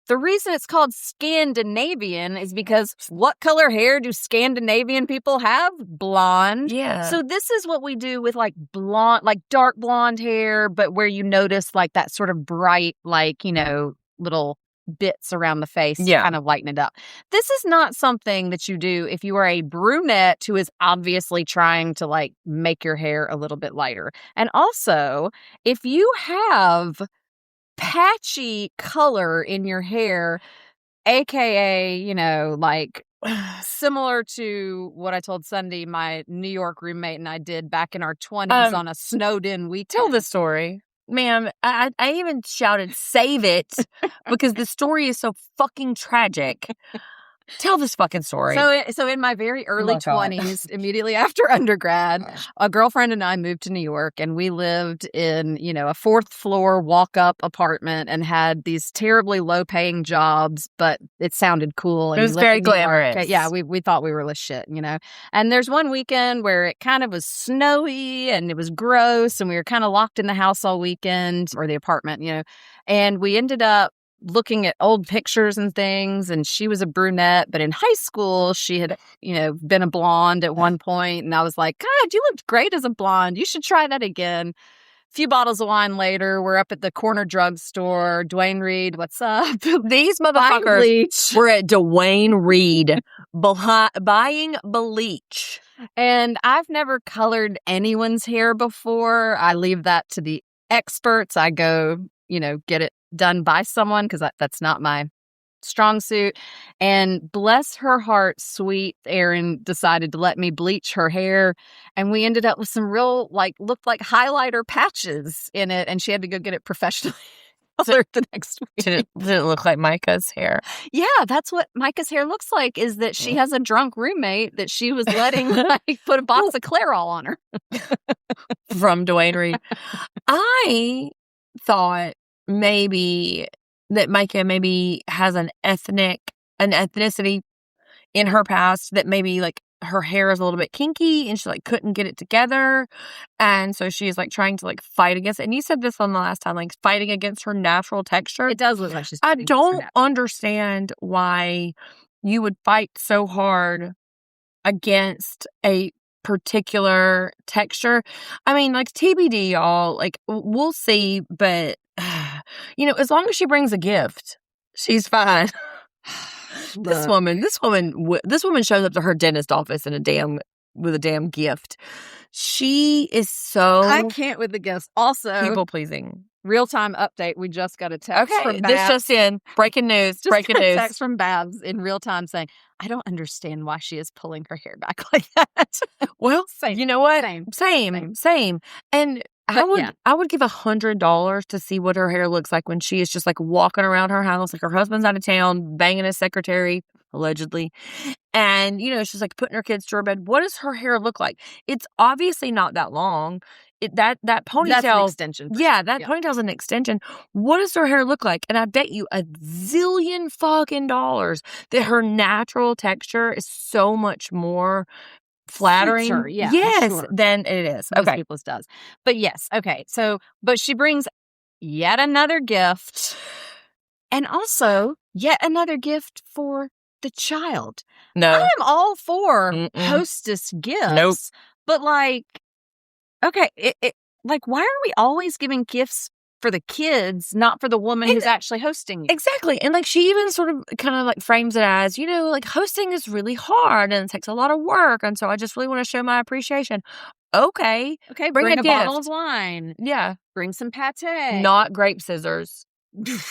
the reason it's called Scandinavian is because what color hair do Scandinavian people have? Blonde. Yeah. So this is what we do with like blonde, like dark blonde hair, but where you notice like that sort of bright, like, you know, little bits around the face to kind of lighten it up. This is not something that you do if you are a brunette who is obviously trying to like make your hair a little bit lighter. And also, if you have patchy color in your hair, aka, you know, like similar to what I told Sundi, my New York roommate and I did back in our 20s on a snowed in weekend. Tell the story. Ma'am, I even shouted, save it, because the story is so fucking tragic. Tell this fucking story. So in my very early 20s, immediately after undergrad, a girlfriend and I moved to New York, and we lived in, you know, a 4th floor walk-up apartment and had these terribly low-paying jobs, but it sounded cool. And it was very glamorous. Yeah, we thought we were the shit, you know. And there's one weekend where it kind of was snowy and it was gross, and we were kind of locked in the house all weekend, or the apartment, you know. And we ended up looking at old pictures and things, and she was a brunette, but in high school she had, you know, been a blonde at one point, and I was like, God, you looked great as a blonde. You should try that again. A few bottles of wine later, we're up at the corner drugstore. Dwayne Reed, what's up? These motherfuckers were at Dwayne Reed buying bleach. And I've never colored anyone's hair before. I leave that to the experts. I go, you know, get it done by someone because that's not my strong suit. And bless her heart, sweet Erin decided to let me bleach her hair, and we ended up with some real, like, looked like highlighter patches in it, and she had to go get it professionally colored the next week. Did it look like Micah's hair? Yeah, that's what Micah's hair looks like, is that she has a drunk roommate that she was letting like put a box of Clairol on her. From Dwayne Reed. I thought maybe that Micah maybe has an ethnicity in her past, that maybe like her hair is a little bit kinky and she like couldn't get it together, and so she's like trying to like fight against it. And you said this on the last time, like fighting against her natural texture. It does look like she's I don't understand why you would fight so hard against a particular texture. I mean, like TBD, y'all. Like we'll see, but as long as she brings a gift, she's fine. This woman shows up to her dentist office with a damn gift. She is so I can't with the gifts. Also, people pleasing. Real-time update. We just got a text from Babs. This just in. Breaking news. Breaking news. Text from Babs in real time saying, I don't understand why she is pulling her hair back like that. Well, same. You know what? Same. And I would give $100 to see what her hair looks like when she is just like walking around her house, like her husband's out of town, banging his secretary, allegedly. And, she's like putting her kids to her bed. What does her hair look like? It's obviously not that long. That ponytail. That's an extension. Ponytail's an extension. What does her hair look like? And I bet you $1 zillion fucking dollars that her natural texture is so much more flattering. Sure, yeah, yes, sure. Than it is. Most Okay. people's does. But yes, okay. So, but she brings yet another gift and also yet another gift for the child. No. I'm all for hostess gifts. Nope. But okay, like, why are we always giving gifts for the kids, not for the woman who's actually hosting you? Exactly. And like she even sort of kind of like frames it as, like hosting is really hard and it takes a lot of work. And so I just really want to show my appreciation. Okay. Bring a gift. bottle of wine. Yeah. Bring some pate. Not grape scissors.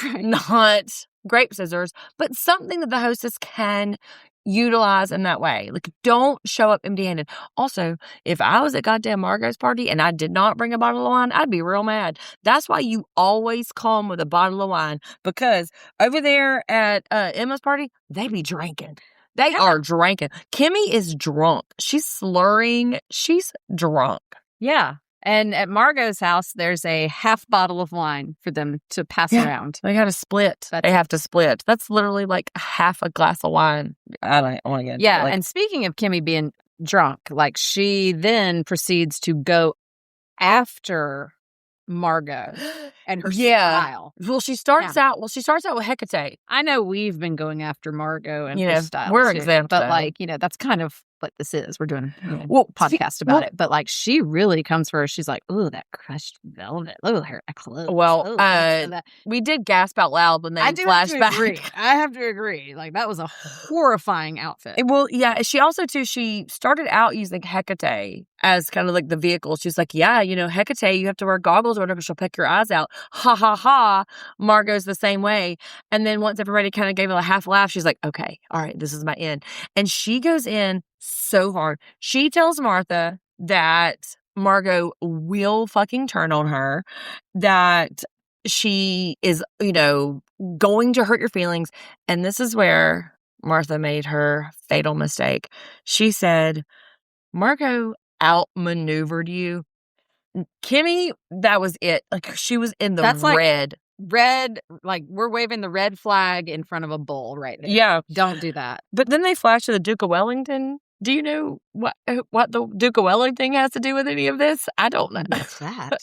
Right. Not grape scissors, but something that the hostess can utilize in that way. Like, don't show up empty-handed. Also, if I was at goddamn Margot's party and I did not bring a bottle of wine, I'd be real mad. That's why you always come with a bottle of wine, because over there at Emma's party, they be drinking. They are drinking. Kimmy is drunk. She's slurring. She's drunk. Yeah. And at Margot's house, there's a half bottle of wine for them to pass around. They got to split. They have to split. That's literally like half a glass of wine. I don't want to get. Yeah. And speaking of Kimmy being drunk, like she then proceeds to go after Margot and her style. Well, she starts out with Hecate. I know we've been going after Margot and her style. We're exempt, but though. that's kind of what this is. We're doing a podcast about it. But like she really comes for her. She's like, ooh, that crushed velvet. Ooh, her clothes. Well, we did gasp out loud when they flashed back. I have to agree. Like that was a horrifying outfit. Well, yeah. She also too. She started out using Hecate as kind of like the vehicle. She's like, yeah, Hecate, you have to wear goggles or whatever. She'll pick your eyes out. Ha ha ha. Margot's the same way. And then once everybody kind of gave it a half laugh, she's like, okay, all right, this is my end. And she goes in so hard. She tells Martha that Margot will fucking turn on her, that she is, going to hurt your feelings. And this is where Martha made her fatal mistake. She said, Margot outmaneuvered you. Kimmy, that was it. Like she was in the red, like we're waving the red flag in front of a bull right there. Yeah. Don't do that. But then they flash to the Duke of Wellington. Do you know what the Duke of Wellington has to do with any of this? I don't know. What's that?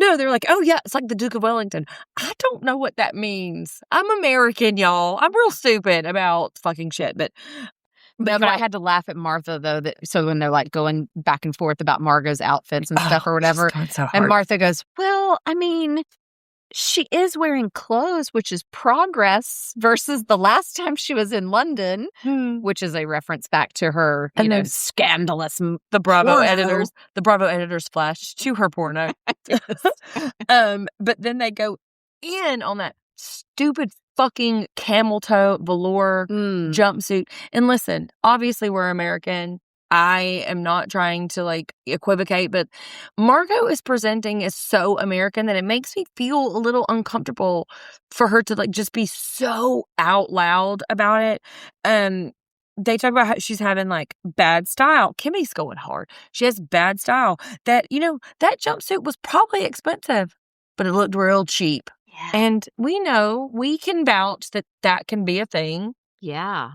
No, they're like, oh yeah, it's like the Duke of Wellington. I don't know what that means. I'm American, y'all. I'm real stupid about fucking shit, but I had to laugh at Martha though. So when they're like going back and forth about Margot's outfits and stuff or whatever, and Martha goes, "Well, I mean, she is wearing clothes, which is progress versus the last time she was in London," which is a reference back to her, scandalous. The Bravo editors flash to her porno. But then they go in on that stupid fucking camel toe velour jumpsuit. And listen, obviously we're American. I am not trying to like equivocate, but Margot is presenting as so American that it makes me feel a little uncomfortable for her to like just be so out loud about it. They talk about how she's having like bad style. Kimmy's going hard. She has bad style. That, that jumpsuit was probably expensive, but it looked real cheap. Yeah. And we can vouch that can be a thing. Yeah.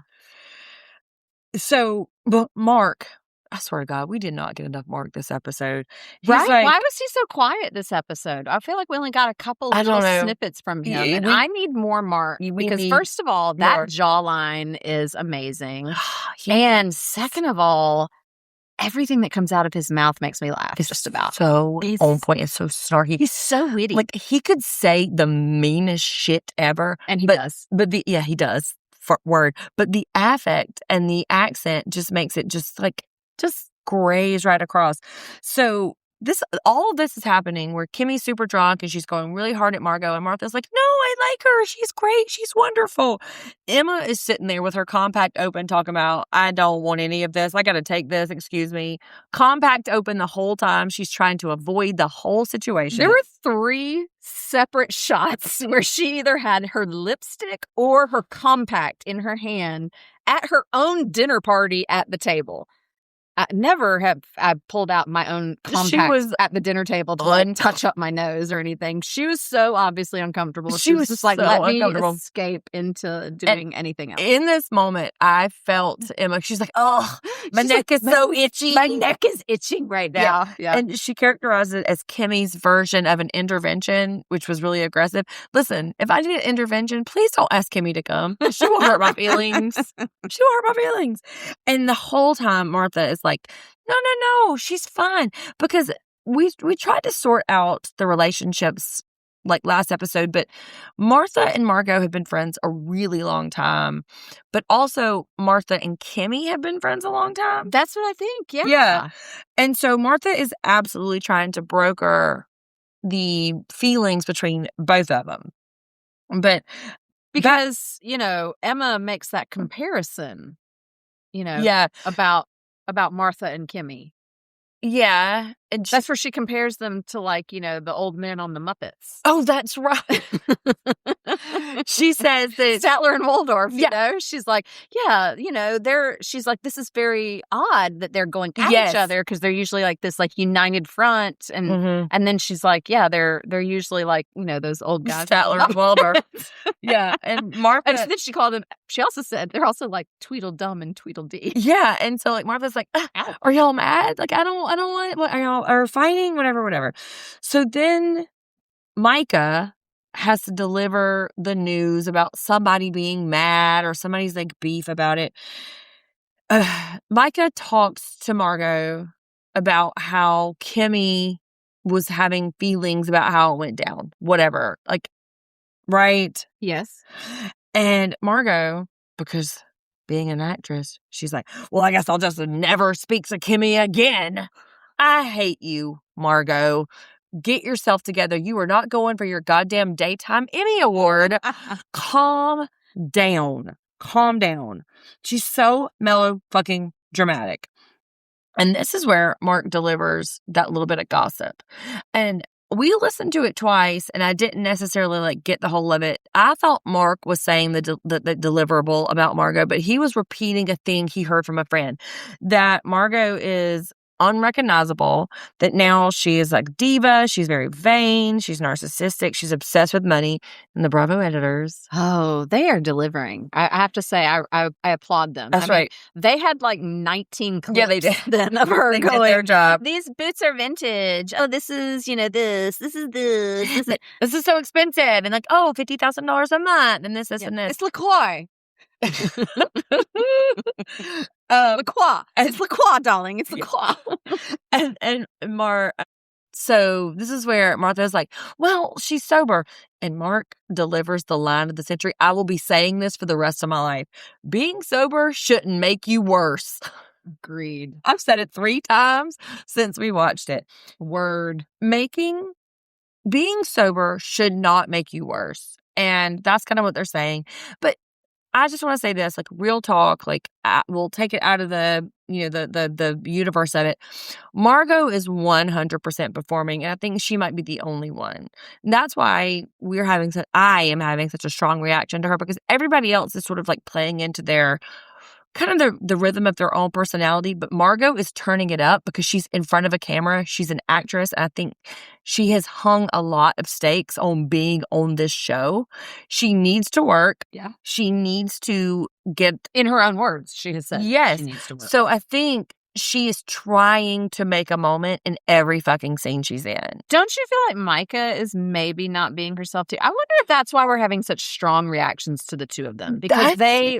So, but Mark, I swear to God, we did not get enough Mark this episode. Right? Why was he so quiet this episode? I feel like we only got a couple little snippets from him. And I need more Mark. Because first of all, that jawline is amazing. And second of all, everything that comes out of his mouth makes me laugh. It's just about. So on point. It's so snarky. He's so witty. Like, he could say the meanest shit ever. And he does. But he does. Word. But the affect and the accent just makes it just graze right across. So all of this is happening where Kimmy's super drunk and she's going really hard at Margot, and Martha's like, no, I like her. She's great. She's wonderful. Emma is sitting there with her compact open talking about, I don't want any of this. I got to take this. Excuse me. Compact open the whole time. She's trying to avoid the whole situation. There were 3 separate shots where she either had her lipstick or her compact in her hand at her own dinner party at the table. I never have I pulled out my own compact at the dinner table to touch up my nose or anything. She was so obviously uncomfortable. She was just like, so let me escape into doing anything else. In this moment, I felt Emma. She's like, oh, my neck is so itchy. My neck is itching right now. Yeah. And she characterized it as Kimmy's version of an intervention, which was really aggressive. Listen, if I need an intervention, please don't ask Kimmy to come. She won't hurt my feelings. She won't hurt my feelings. And the whole time, Martha is like, no, she's fine. Because we tried to sort out the relationships like last episode, but Martha and Margot have been friends a really long time. But also Martha and Kimmy have been friends a long time. That's what I think. Yeah. Yeah. And so Martha is absolutely trying to broker the feelings between both of them. But because, Emma makes that comparison, about Martha and Kimmy. Yeah. And that's where she compares them to, the old men on the Muppets. Oh, that's right. She says that Statler and Waldorf, she's like, she's like, this is very odd that they're going at each other because they're usually like this united front. And and then she's like, they're usually like, those old guys. Statler and Waldorf. Yeah. And Martha. And then she also said they're also like Tweedledum and Tweedledee. Yeah. And so Martha's like, are y'all mad? Like, I don't want it. Are y'all fighting? Whatever. So then Micah has to deliver the news about somebody being mad or somebody's beef about it. Micah talks to Margot about how Kimmy was having feelings about how it went down. Whatever. Right? Yes. And Margot, because being an actress, she's like, well, I guess I'll just never speak to Kimmy again. I hate you, Margot. Get yourself together. You are not going for your goddamn daytime Emmy Award. Calm down. Calm down. She's so mellow fucking dramatic. And this is where Mark delivers that little bit of gossip. And we listened to it twice, and I didn't necessarily get the whole of it. I thought Mark was saying the deliverable about Margot, but he was repeating a thing he heard from a friend, that Margot is unrecognizable, that now she is diva, she's very vain, she's narcissistic, she's obsessed with money, and the Bravo editors, they are delivering. I have to say, I applaud them. That's right. They had 19 clips. Yeah, they did. Then of her they going, did their job. These boots are vintage. Oh, this is this is this. This is so expensive, and $50,000 a month, and this and this. It's LaCroix. LaCroix. It's LaCroix, darling. It's LaCroix. and so this is where Martha's like, well, she's sober. And Mark delivers the line of the century. I will be saying this for the rest of my life. Being sober shouldn't make you worse. Agreed. I've said it 3 times since we watched it. Word. Being sober should not make you worse. And that's kind of what they're saying. But I just want to say this, real talk, we'll take it out of the universe of it. Margot is 100% performing, and I think she might be the only one. And that's why I am having such a strong reaction to her, because everybody else is sort of playing into their kind of the rhythm of their own personality, but Margot is turning it up because she's in front of a camera. She's an actress. And I think she has hung a lot of stakes on being on this show. She needs to work. Yeah. She needs to get... In her own words, she has said. Yes. She needs to work. So I think she is trying to make a moment in every fucking scene she's in. Don't you feel like Micah is maybe not being herself too? I wonder if that's why we're having such strong reactions to the two of them, because they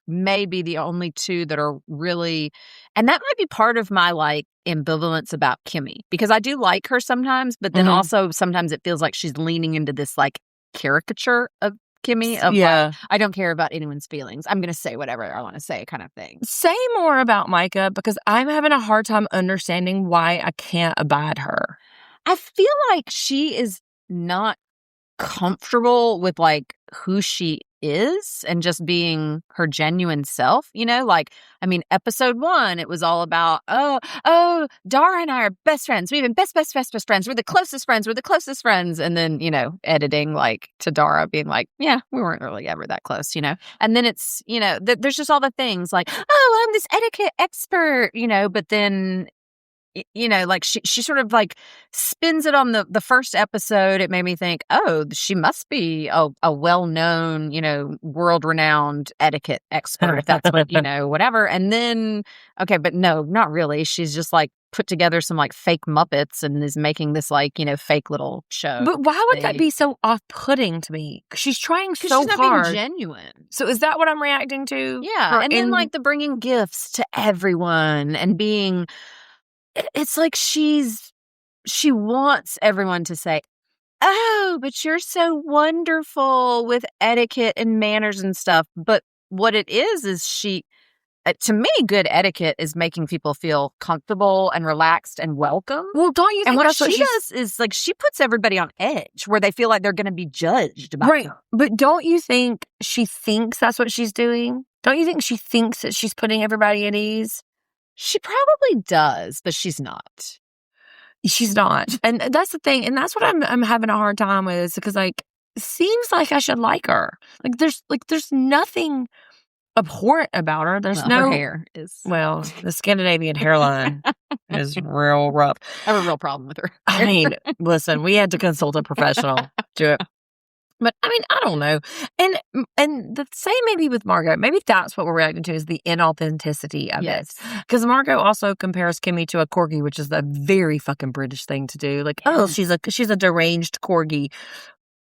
may be the only two that are really, and that might be part of my like ambivalence about Kimmy, because I do like her sometimes, but then also sometimes it feels like she's leaning into this like caricature of Kimmy of like, I don't care about anyone's feelings. I'm going to say whatever I want to say kind of thing. Say more about Micah, because I'm having a hard time understanding why I can't abide her. I feel like she is not comfortable with like who she is and just being her genuine self, you know? Like, I mean, episode 1, it was all about, oh, Dara and I are best friends. We've been best friends. We're the closest friends. And then, you know, editing like to Dara being like, yeah, we weren't really ever that close, you know? And then it's, you know, there's just all the things like, oh, I'm this etiquette expert, you know, but then, you know, like she sort of like spins it on the first episode. It made me think, oh, she must be a well-known, you know, world-renowned etiquette expert, if that's what, you know, whatever. And then, okay, but no, not really. She's just like put together some like fake Muppets and is making this like, you know, fake little show. But why would that be so off-putting to me? She's trying so she's not hard. Being genuine. So is that what I'm reacting to? Yeah. And then like the bringing gifts to everyone and being... It's like she wants everyone to say, oh, but you're so wonderful with etiquette and manners and stuff. But what it is she, to me, good etiquette is making people feel comfortable and relaxed and welcome. Well, don't you think and what that's she does is like she puts everybody on edge where they feel like they're going to be judged about right. Her. But don't you think she thinks that's what she's doing? Don't you think she thinks that she's putting everybody at ease? She probably does, but she's not. She's not. And that's the thing. And that's what I'm having a hard time with, is because like, it seems like I should like her. There's nothing abhorrent about her. There's her hair is. Well, the Scandinavian hairline is real rough. I have a real problem with her. I mean, listen, we had to consult a professional to do it. But I mean, I don't know. And the same maybe with Margot. Maybe that's what we're reacting to, is the inauthenticity of it. Because Margot also compares Kimmy to a corgi, which is a very fucking British thing to do. Like, oh, she's a deranged corgi.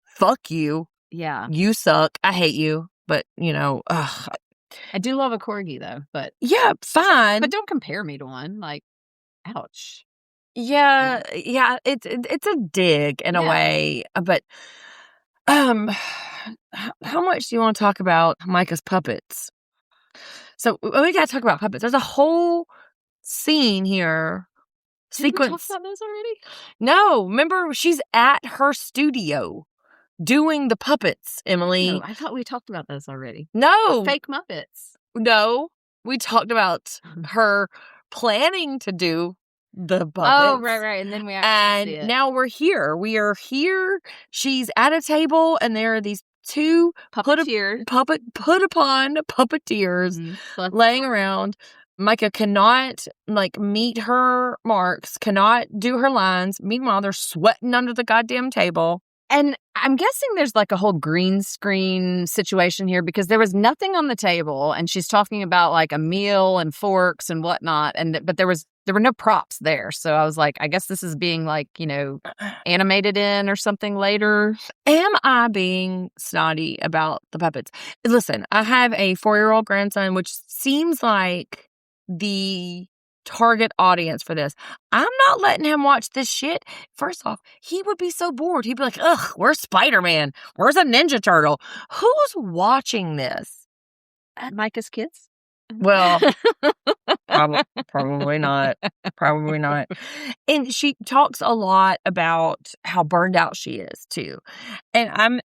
Fuck you. Yeah. You suck. I hate you. But, you know, ugh. I do love a corgi though, but yeah, fine. But don't compare me to one. Like, ouch. Yeah, it's a dig in a way, but how much do you want to talk about Micah's puppets? So we got to talk about puppets. There's a whole scene here. Sequence. Did we talk about those already? No, remember she's at her studio doing the puppets, Emily. No, I thought we talked about those already. No. The fake Muppets. No, we talked about her planning to do the puppets. Oh, right. And then we actually see it. Now we're here. We are here. She's at a table, and there are these two puppeteers laying around. Micah cannot meet her marks, cannot do her lines. Meanwhile, they're sweating under the goddamn table. And I'm guessing there's like a whole green screen situation here, because there was nothing on the table, and she's talking about like a meal and forks and whatnot, but there were no props there. So I was like, I guess this is being like, you know, animated in or something later. Am I being snotty about the puppets? Listen, I have a 4-year-old grandson, which seems like the target audience for this. I'm not letting him watch this shit. First off, he would be so bored. He'd be like, ugh, where's Spider-Man? Where's a Ninja Turtle? Who's watching this? Micah's kids? Well, probably not. Probably not. And she talks a lot about how burned out she is too. And I'm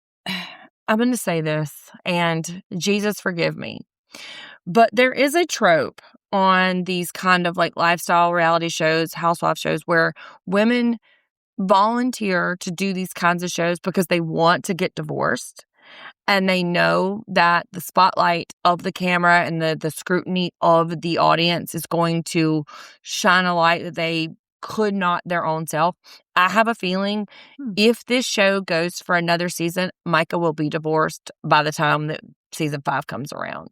going to say this, and Jesus forgive me, but there is a trope on these kind of like lifestyle reality shows, housewife shows, where women volunteer to do these kinds of shows because they want to get divorced. And they know that the spotlight of the camera and the scrutiny of the audience is going to shine a light that they could not their own self. I have a feeling if this show goes for another season, Micah will be divorced by the time that season 5 comes around.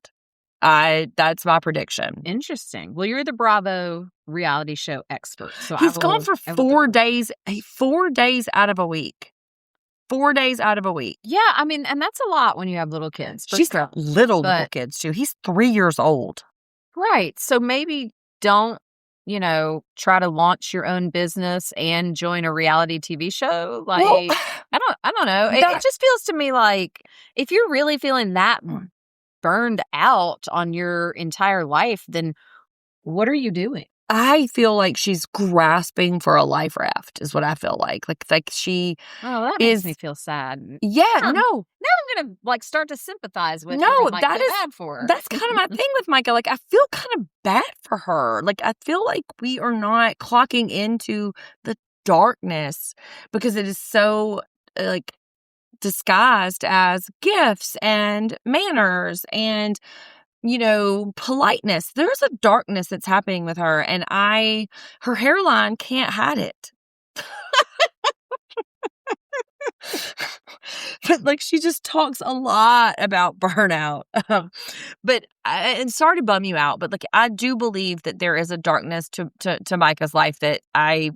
That's my prediction. Interesting. Well, you're the Bravo reality show expert. So He's gone for 4 days. 4 days out of a week. 4 days out of a week. Yeah, I mean, and that's a lot when you have little kids. She's got little kids, too. He's 3 years old. Right. So maybe don't, try to launch your own business and join a reality TV show. Like, well, I don't know. It just feels to me like if you're really feeling that burned out on your entire life, then what are you doing? I feel like she's grasping for a life raft is what I feel like. Like she that makes me feel sad. Yeah, no. No. Now I'm going to start to sympathize with her. That is bad for her. That's kind of my thing with Micah. Like I feel kind of bad for her. Like I feel like we are not clocking into the darkness because it is so like disguised as gifts and manners and politeness. There's a darkness that's happening with her, and her hairline can't hide it. But like she just talks a lot about burnout. And sorry to bum you out, but like I do believe that there is a darkness to Micah's life that I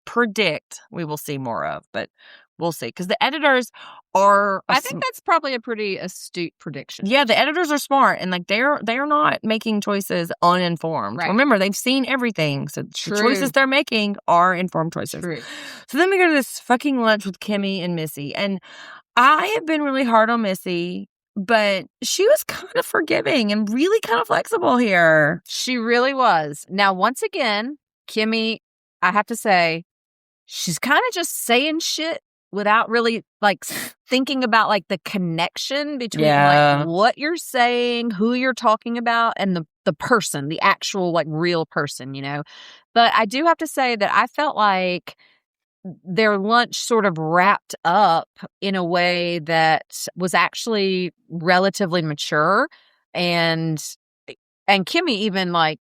predict we will see more of, but we'll see. Because the editors are... I think that's probably a pretty astute prediction. Yeah, the editors are smart. And like they're not making choices uninformed. Right. Remember, they've seen everything. So the choices they're making are informed choices. True. So then we go to this fucking lunch with Kimmy and Missy. And I have been really hard on Missy, but she was kind of forgiving and really kind of flexible here. She really was. Now, once again, Kimmy, I have to say, she's kind of just saying shit without really like thinking about like the connection between like what you're saying, who you're talking about, and the person, the actual like real person, But I do have to say that I felt like their lunch sort of wrapped up in a way that was actually relatively mature, and Kimmy even like.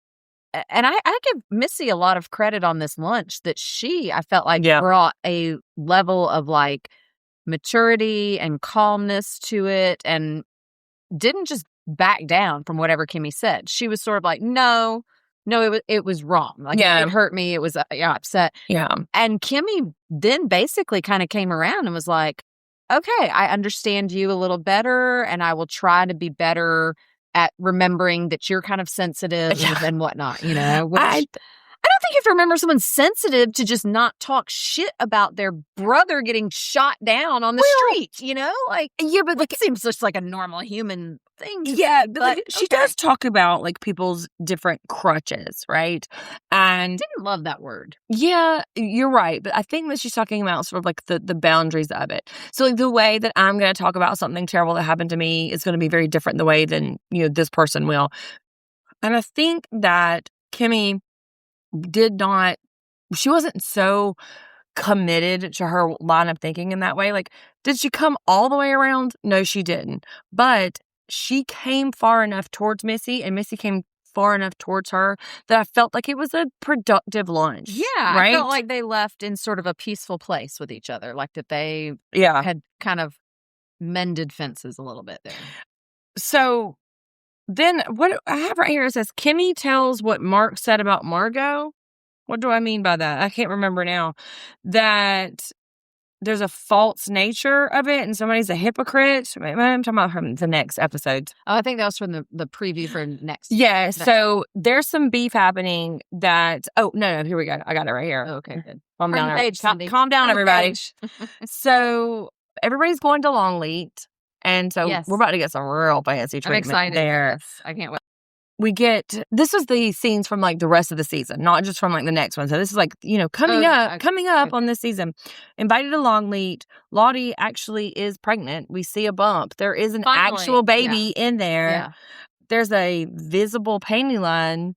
And I give Missy a lot of credit on this lunch that I felt like brought a level of like maturity and calmness to it and didn't just back down from whatever Kimmy said. She was sort of like, no, it was wrong. Like it hurt me. It was upset. Yeah. And Kimmy then basically kind of came around and was like, okay, I understand you a little better and I will try to be better at remembering that you're kind of sensitive and whatnot, Which I don't think you have to remember someone sensitive to just not talk shit about their brother getting shot down on the street, Like, yeah, but like it seems just like a normal human thing. But like, she does talk about like people's different crutches, right? And didn't love that word. Yeah, you're right. But I think that she's talking about sort of like the boundaries of it. So like the way that I'm going to talk about something terrible that happened to me is going to be very different the way than, this person will. And I think that Kimmy she wasn't so committed to her line of thinking in that way. Like, did she come all the way around? No, she didn't. But she came far enough towards Missy, and Missy came far enough towards her that I felt like it was a productive lunch. Yeah, right? I felt like they left in sort of a peaceful place with each other, like that they had kind of mended fences a little bit there. So then what I have right here, it says, Kimmy tells what Mark said about Margot. What do I mean by that? I can't remember now. That there's a false nature of it and somebody's a hypocrite. I'm talking about from the next episode. Oh, I think that was from the preview for next. Yeah, so there's some beef happening that... Oh, no, here we go. I got it right here. Oh, okay, good. Calm down, everybody. So everybody's going to Longleat. And so we're about to get some real fancy treatment. I'm excited there. I can't wait. This was the scenes from like the rest of the season, not just from like the next one. So this is like, coming up on this season. Invited to Longleat. Lottie actually is pregnant. We see a bump. There is an actual baby in there. Yeah. There's a visible panty line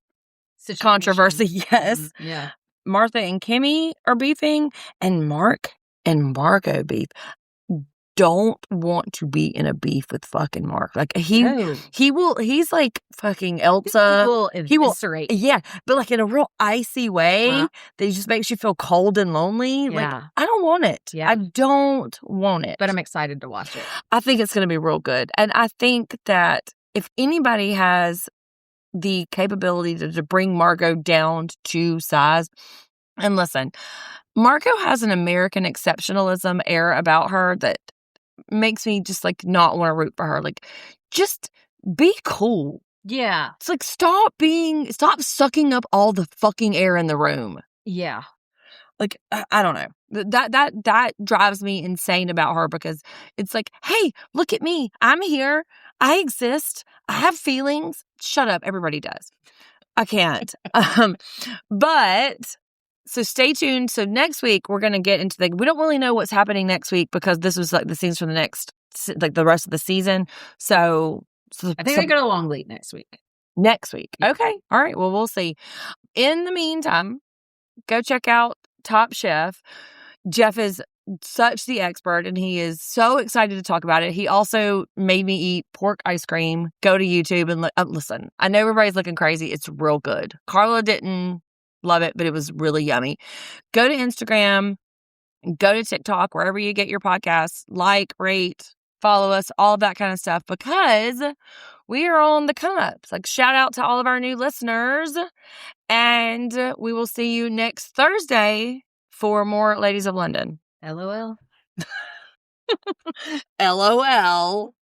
controversy. Yes. Mm-hmm. Yeah. Martha and Kimmy are beefing, and Mark and Margot beef. Don't want to be in a beef with fucking Mark. Like he's like fucking Elsa. He will eviscerate. Yeah, but like in a real icy way that just makes you feel cold and lonely. Yeah. Like I don't want it. Yeah. I don't want it. But I'm excited to watch it. I think it's going to be real good. And I think that if anybody has the capability to bring Margot down to size, and listen, Margot has an American exceptionalism air about her that makes me just like not want to root for her. Like, just be cool. Yeah. It's like, stop sucking up all the fucking air in the room. Yeah. Like, I don't know. That drives me insane about her, because it's like, hey, look at me. I'm here. I exist. I have feelings. Shut up. Everybody does. I can't. But so stay tuned. So next week we're going to get into we don't really know what's happening next week, because this was like the scenes from the rest of the season. So I think they go to Longleat next week. Next week. Yeah. Okay. All right. Well, we'll see. In the meantime, go check out Top Chef. Jeff is such the expert, and he is so excited to talk about it. He also made me eat pork ice cream. Go to YouTube and listen. I know everybody's looking crazy. It's real good. Carla didn't love it, but it was really yummy. Go to Instagram, go to TikTok, wherever you get your podcasts. Like, rate, follow us, all of that kind of stuff, because we are on the come ups. Like, shout out to all of our new listeners. And we will see you next Thursday for more Ladies of London. LOL. LOL.